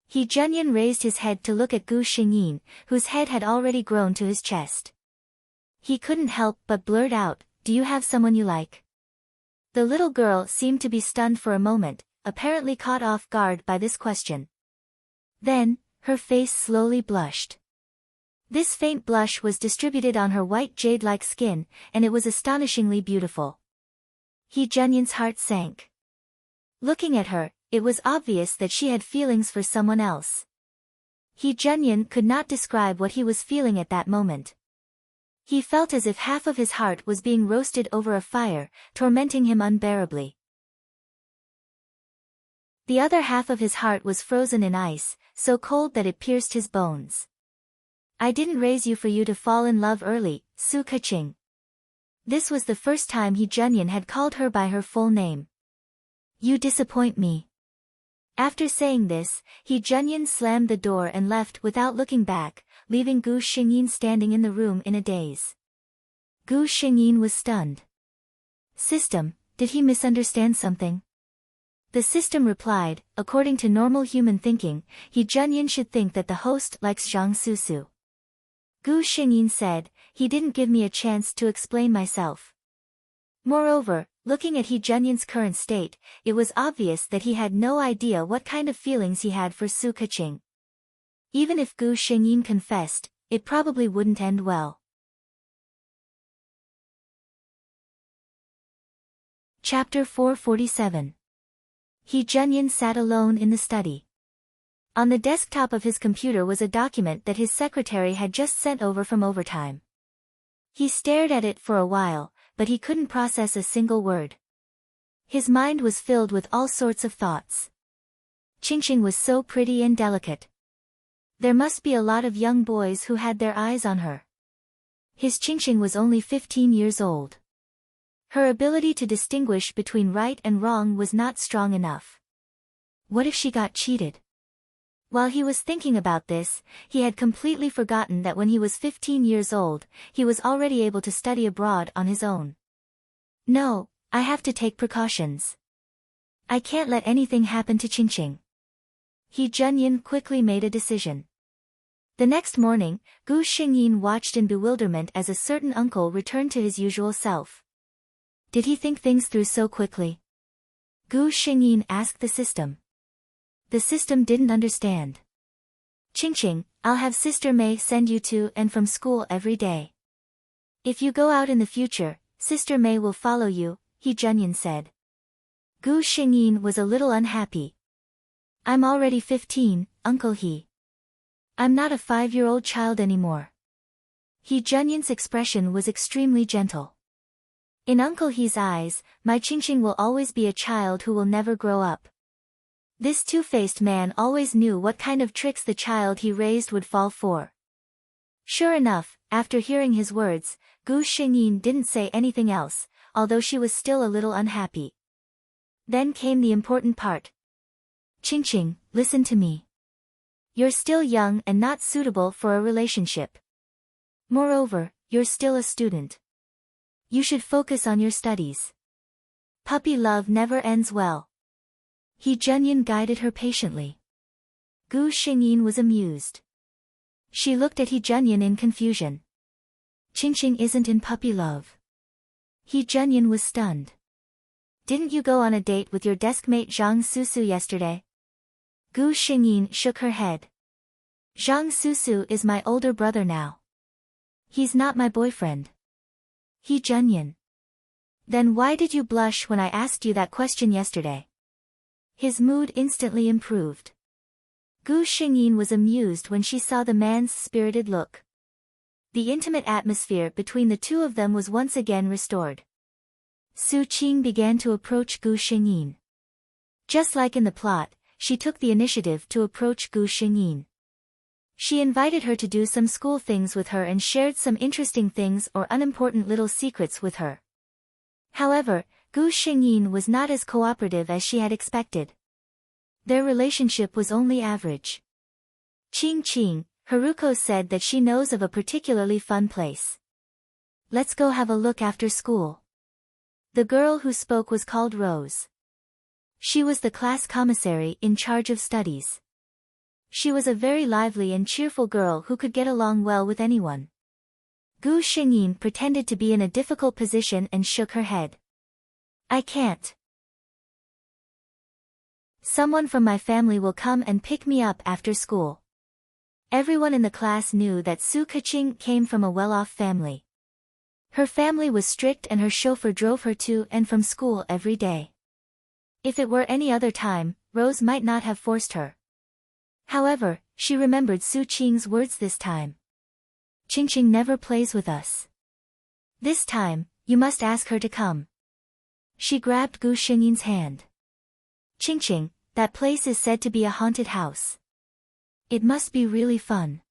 Junyin raised his head to look at Gu Xingyin, whose head had already grown to his chest. He couldn't help but blurt out, "Do you have someone you like?" The little girl seemed to be stunned for a moment, apparently caught off guard by this question. Then, her face slowly blushed. This faint blush was distributed on her white jade-like skin, and it was astonishingly beautiful. Junyin's heart sank. Looking at her, it was obvious that she had feelings for someone else. Junyin could not describe what he was feeling at that moment. He felt as if half of his heart was being roasted over a fire, tormenting him unbearably. The other half of his heart was frozen in ice, so cold that it pierced his bones. I didn't raise you for you to fall in love early, Su Keqing. This was the first time Junyin had called her by her full name. You disappoint me. After saying this, Junyin slammed the door and left without looking back, leaving Gu Xingyin standing in the room in a daze. Gu Xingyin was stunned. System, did he misunderstand something? The system replied, according to normal human thinking, Junyin should think that the host likes Zhang Susu. Gu Xingyin said, he didn't give me a chance to explain myself. Moreover, looking at Junyin's current state, it was obvious that he had no idea what kind of feelings he had for Su Keqing. Even if Gu Xingyin confessed, it probably wouldn't end well. Chapter 447. Junyin sat alone in the study. On the desktop of his computer was a document that his secretary had just sent over from overtime. He stared at it for a while, but he couldn't process a single word. His mind was filled with all sorts of thoughts. Qingqing was so pretty and delicate. There must be a lot of young boys who had their eyes on her. His Qingqing was only 15 years old. Her ability to distinguish between right and wrong was not strong enough. What if she got cheated? While he was thinking about this, he had completely forgotten that when he was 15 years old, he was already able to study abroad on his own. No, I have to take precautions. I can't let anything happen to Qingqing. Junyin quickly made a decision. The next morning, Gu Xingyin watched in bewilderment as a certain uncle returned to his usual self. Did he think things through so quickly? Gu Xingyin asked the system. The system didn't understand. Qingqing, I'll have Sister May send you to and from school every day. If you go out in the future, Sister May will follow you, Junyin said. Gu Xingyin was a little unhappy. I'm already 15, Uncle He. I'm not a 5-year-old child anymore. Junyin's expression was extremely gentle. In Uncle He's eyes, my Qingqing will always be a child who will never grow up. This two-faced man always knew what kind of tricks the child he raised would fall for. Sure enough, after hearing his words, Gu Xingyin didn't say anything else, although she was still a little unhappy. Then came the important part. Qingqing, listen to me. You're still young and not suitable for a relationship. Moreover, you're still a student. You should focus on your studies. Puppy love never ends well. He Junyan guided her patiently. Gu Xingyin was amused. She looked at He Junyan in confusion. Qingqing isn't in puppy love. He Junyan was stunned. Didn't you go on a date with your deskmate Zhang Susu yesterday? Gu Xingyin shook her head. Zhang Susu is my older brother now. He's not my boyfriend. He Junyan. Then why did you blush when I asked you that question yesterday? His mood instantly improved. Gu Xingyin was amused when she saw the man's spirited look. The intimate atmosphere between the two of them was once again restored. Su Qing began to approach Gu Xingyin. Just like in the plot, she took the initiative to approach Gu Xingyin. She invited her to do some school things with her and shared some interesting things or unimportant little secrets with her. However, Gu Xingyin was not as cooperative as she had expected. Their relationship was only average. Qing, Haruko said that she knows of a particularly fun place. Let's go have a look after school. The girl who spoke was called Rose. She was the class commissary in charge of studies. She was a very lively and cheerful girl who could get along well with anyone. Gu Xingyin pretended to be in a difficult position and shook her head. I can't. Someone from my family will come and pick me up after school. Everyone in the class knew that Su Keqing came from a well-off family. Her family was strict and her chauffeur drove her to and from school every day. If it were any other time, Rose might not have forced her. However, she remembered Su Qing's words this time. Qingqing never plays with us. This time, you must ask her to come. She grabbed Gu Xingyin's hand. Qingqing, that place is said to be a haunted house. It must be really fun.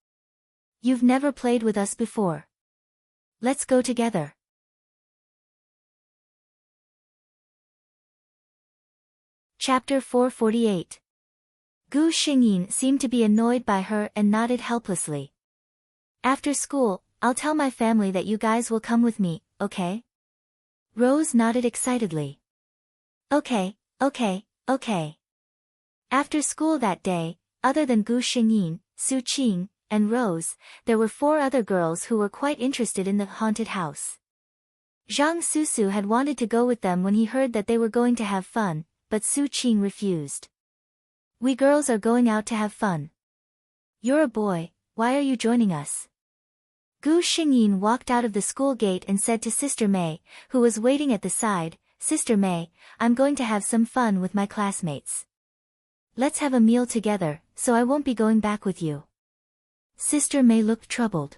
You've never played with us before. Let's go together. Chapter 448. Gu Xingyin seemed to be annoyed by her and nodded helplessly. After school, I'll tell my family that you guys will come with me, okay? Rose nodded excitedly. Okay. After school that day, other than Gu Xingyin, Su Qing, and Rose, there were 4 other girls who were quite interested in the haunted house. Zhang Susu had wanted to go with them when he heard that they were going to have fun, but Su Qing refused. We girls are going out to have fun. You're a boy, why are you joining us? Gu Xingyin walked out of the school gate and said to Sister May, who was waiting at the side, Sister May, I'm going to have some fun with my classmates. Let's have a meal together, so I won't be going back with you. Sister May looked troubled.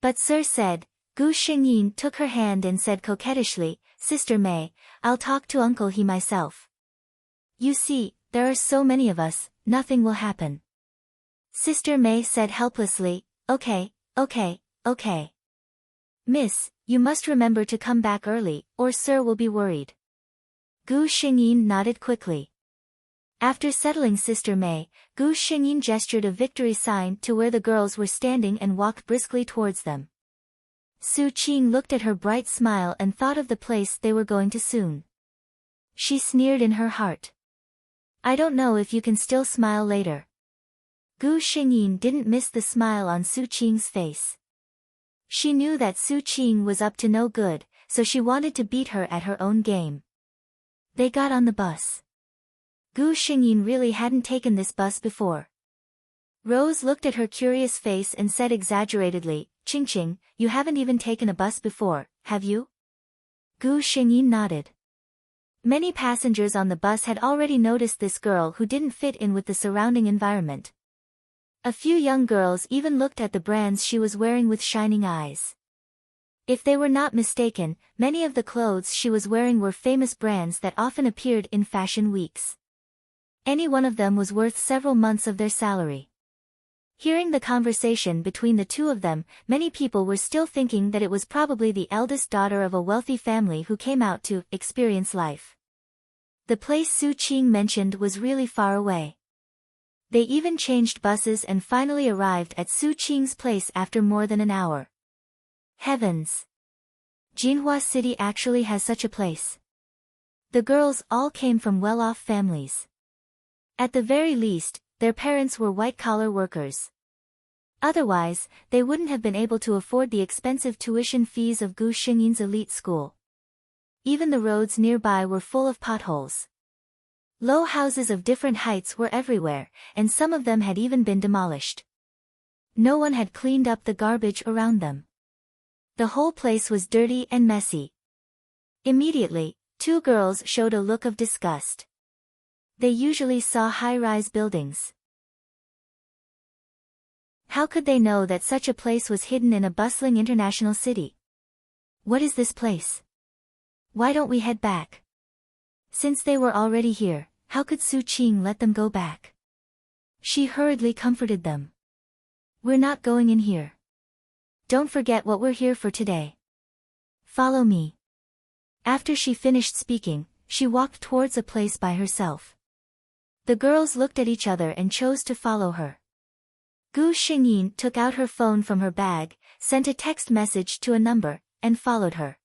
But Sir said, Gu Xingyin took her hand and said coquettishly, Sister May, I'll talk to Uncle He myself. You see, there are so many of us, nothing will happen. Sister May said helplessly, Okay. Miss, you must remember to come back early, or Sir will be worried. Gu Xingyin nodded quickly. After settling Sister May, Gu Xingyin gestured a victory sign to where the girls were standing and walked briskly towards them. Su Qing looked at her bright smile and thought of the place they were going to soon. She sneered in her heart. I don't know if you can still smile later. Gu Xingyin didn't miss the smile on Su Qing's face. She knew that Su Qing was up to no good, so she wanted to beat her at her own game. They got on the bus. Gu Xingyin really hadn't taken this bus before. Rose looked at her curious face and said exaggeratedly, Qingqing, you haven't even taken a bus before, have you? Gu Xingyin nodded. Many passengers on the bus had already noticed this girl who didn't fit in with the surrounding environment. A few young girls even looked at the brands she was wearing with shining eyes. If they were not mistaken, many of the clothes she was wearing were famous brands that often appeared in fashion weeks. Any one of them was worth several months of their salary. Hearing the conversation between the two of them, many people were still thinking that it was probably the eldest daughter of a wealthy family who came out to experience life. The place Su Qing mentioned was really far away. They even changed buses and finally arrived at Su Qing's place after more than an hour. Heavens! Jinhua City actually has such a place. The girls all came from well-off families. At the very least, their parents were white-collar workers. Otherwise, they wouldn't have been able to afford the expensive tuition fees of Gu Xingyin's elite school. Even the roads nearby were full of potholes. Low houses of different heights were everywhere, and some of them had even been demolished. No one had cleaned up the garbage around them. The whole place was dirty and messy. Immediately, two girls showed a look of disgust. They usually saw high-rise buildings. How could they know that such a place was hidden in a bustling international city? What is this place? Why don't we head back? Since they were already here, how could Su Qing let them go back? She hurriedly comforted them. We're not going in here. Don't forget what we're here for today. Follow me. After she finished speaking, she walked towards a place by herself. The girls looked at each other and chose to follow her. Gu Xingyin took out her phone from her bag, sent a text message to a number, and followed her.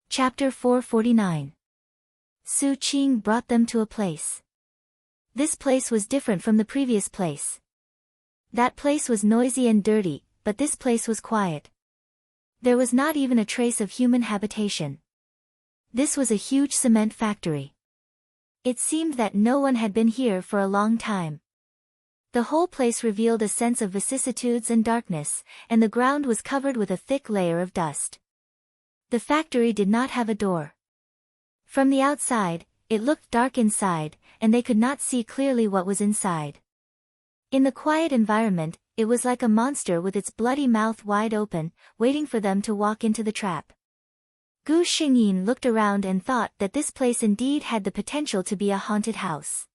Chapter 449. Su Qing brought them to a place. This place was different from the previous place. That place was noisy and dirty, but this place was quiet. There was not even a trace of human habitation. This was a huge cement factory. It seemed that no one had been here for a long time. The whole place revealed a sense of vicissitudes and darkness, and the ground was covered with a thick layer of dust. The factory did not have a door. From the outside, it looked dark inside, and they could not see clearly what was inside. In the quiet environment, it was like a monster with its bloody mouth wide open, waiting for them to walk into the trap. Gu Xingyin looked around and thought that this place indeed had the potential to be a haunted house.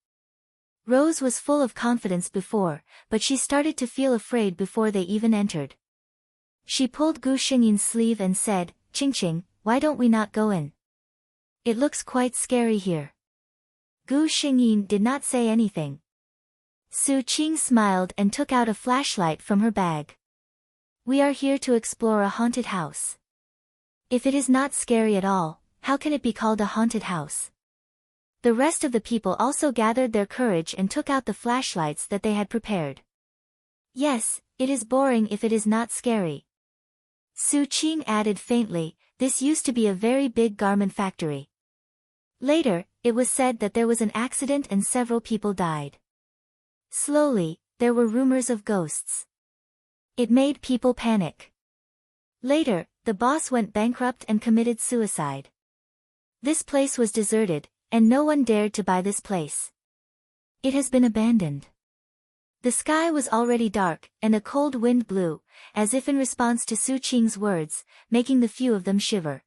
Rose was full of confidence before, but she started to feel afraid before they even entered. She pulled Gu Xingyin's sleeve and said, "Qingqing, why don't we not go in? It looks quite scary here." Gu Xingyin did not say anything. Su Qing smiled and took out a flashlight from her bag. "We are here to explore a haunted house. If it is not scary at all, how can it be called a haunted house?" The rest of the people also gathered their courage and took out the flashlights that they had prepared. "Yes, it is boring if it is not scary." Su Qing added faintly, "This used to be a very big garment factory. Later, it was said that there was an accident and several people died. Slowly, there were rumors of ghosts. It made people panic. Later, the boss went bankrupt and committed suicide. This place was deserted, and no one dared to buy this place. It has been abandoned." The sky was already dark, and a cold wind blew, as if in response to Su Qing's words, making the few of them shiver.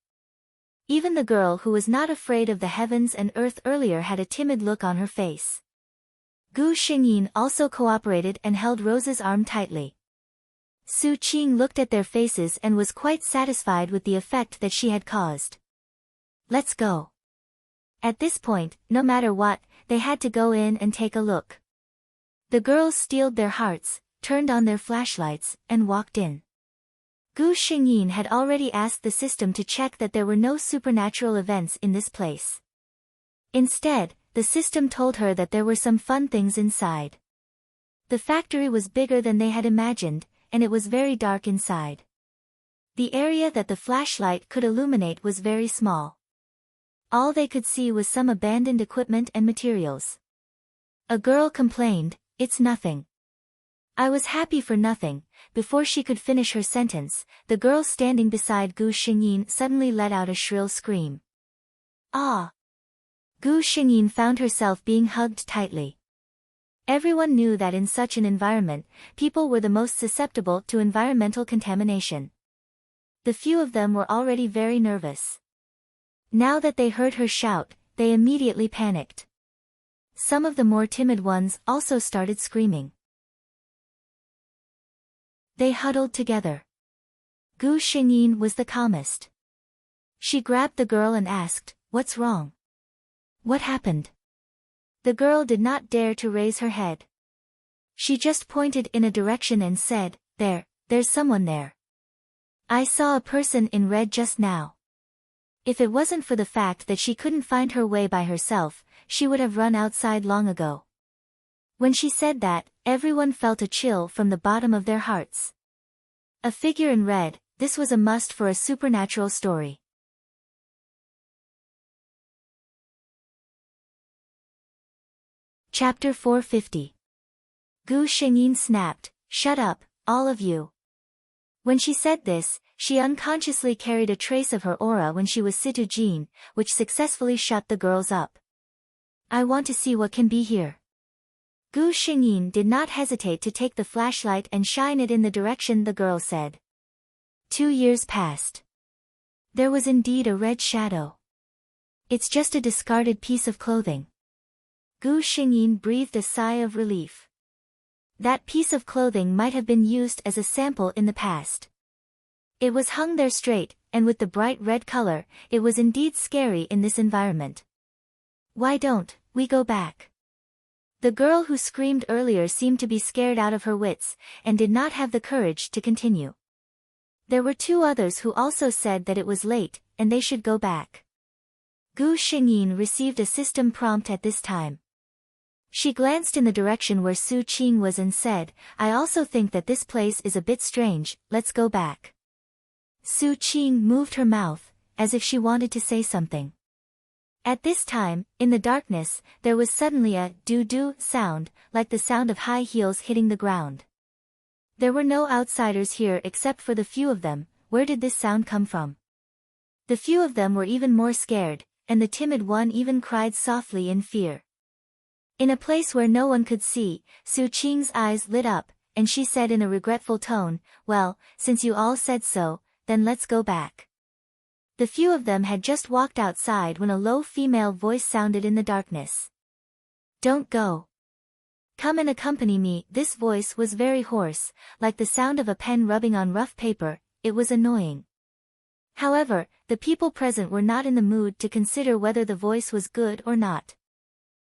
Even the girl who was not afraid of the heavens and earth earlier had a timid look on her face. Gu Xingyin also cooperated and held Rose's arm tightly. Su Qing looked at their faces and was quite satisfied with the effect that she had caused. "Let's go." At this point, no matter what, they had to go in and take a look. The girls steeled their hearts, turned on their flashlights, and walked in. Gu Xingyin had already asked the system to check that there were no supernatural events in this place. Instead, the system told her that there were some fun things inside. The factory was bigger than they had imagined, and it was very dark inside. The area that the flashlight could illuminate was very small. All they could see was some abandoned equipment and materials. A girl complained, "It's nothing." "I was happy for nothing." Before she could finish her sentence, the girl standing beside Gu Xingyin suddenly let out a shrill scream. "Ah!" Gu Xingyin found herself being hugged tightly. Everyone knew that in such an environment, people were the most susceptible to environmental contamination. The few of them were already very nervous. Now that they heard her shout, they immediately panicked. Some of the more timid ones also started screaming. They huddled together. Gu Xingyin was the calmest. She grabbed the girl and asked, "What's wrong? What happened?" The girl did not dare to raise her head. She just pointed in a direction and said, there's someone there. I saw a person in red just now. If it wasn't for the fact that she couldn't find her way by herself, she would have run outside long ago. When she said that, everyone felt a chill from the bottom of their hearts. A figure in red, this was a must for a supernatural story. Chapter 450. Gu Shengyin snapped, "Shut up, all of you." When she said this, she unconsciously carried a trace of her aura when she was Situ Jin, which successfully shut the girls up. I want to see what can be here. Gu Shengyin did not hesitate to take the flashlight and shine it in the direction the girl said. 2 years passed. There was indeed a red shadow. It's just a discarded piece of clothing. Gu Shengyin breathed a sigh of relief. That piece of clothing might have been used as a sample in the past. It was hung there straight, and with the bright red color, it was indeed scary in this environment. Why don't we go back? The girl who screamed earlier seemed to be scared out of her wits, and did not have the courage to continue. There were 2 others who also said that it was late, and they should go back. Gu Shengyin received a system prompt at this time. She glanced in the direction where Su Qing was and said, I also think that this place is a bit strange, let's go back. Su Qing moved her mouth, as if she wanted to say something. At this time, in the darkness, there was suddenly a doo-doo sound, like the sound of high heels hitting the ground. There were no outsiders here except for the few of them. Where did this sound come from? The few of them were even more scared, and the timid one even cried softly in fear. In a place where no one could see, Su Qing's eyes lit up, and she said in a regretful tone, well, since you all said so, then let's go back. The few of them had just walked outside when a low female voice sounded in the darkness. Don't go. Come and accompany me. This voice was very hoarse, like the sound of a pen rubbing on rough paper. It was annoying. However, the people present were not in the mood to consider whether the voice was good or not.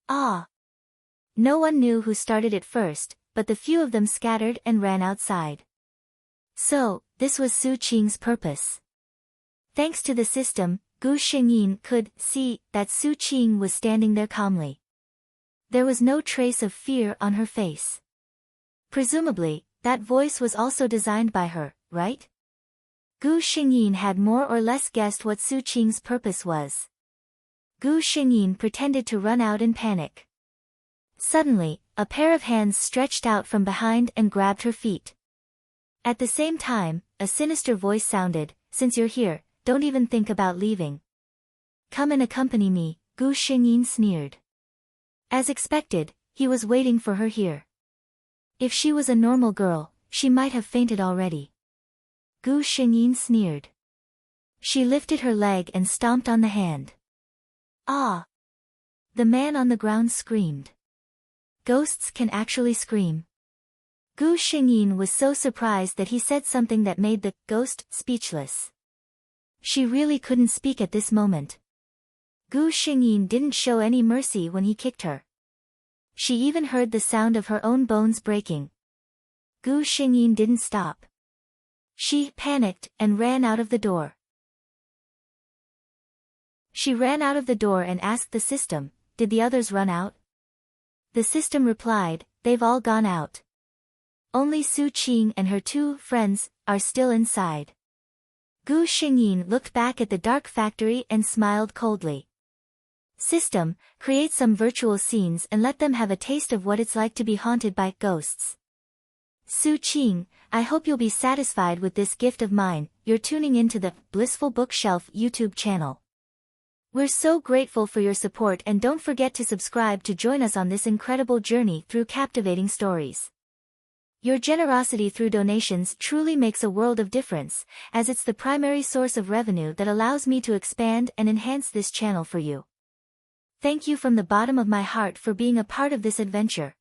Ah! No one knew who started it first, but the few of them scattered and ran outside. So, this was Su Qing's purpose. Thanks to the system, Gu Shengyin could see that Su Qing was standing there calmly. There was no trace of fear on her face. Presumably, that voice was also designed by her, right? Gu Shengyin had more or less guessed what Su Qing's purpose was. Gu Shengyin pretended to run out in panic. Suddenly, a pair of hands stretched out from behind and grabbed her feet. At the same time, a sinister voice sounded, since you're here, don't even think about leaving. Come and accompany me, Gu Shengyin sneered. As expected, he was waiting for her here. If she was a normal girl, she might have fainted already. Gu Shengyin sneered. She lifted her leg and stomped on the hand. Ah! The man on the ground screamed. Ghosts can actually scream. Gu Shengyin was so surprised that he said something that made the ghost speechless. She really couldn't speak at this moment. Gu Shengyin didn't show any mercy when he kicked her. She even heard the sound of her own bones breaking. Gu Shengyin didn't stop. She panicked and ran out of the door. She ran out of the door and asked the system, did the others run out? The system replied, they've all gone out. Only Su Qing and her 2 friends are still inside. Gu Shengyin looked back at the dark factory and smiled coldly. System, create some virtual scenes and let them have a taste of what it's like to be haunted by ghosts. Su Qing, I hope you'll be satisfied with this gift of mine. You're tuning into the Blissful Bookshelf YouTube channel. We're so grateful for your support, and don't forget to subscribe to join us on this incredible journey through captivating stories. Your generosity through donations truly makes a world of difference, as it's the primary source of revenue that allows me to expand and enhance this channel for you. Thank you from the bottom of my heart for being a part of this adventure.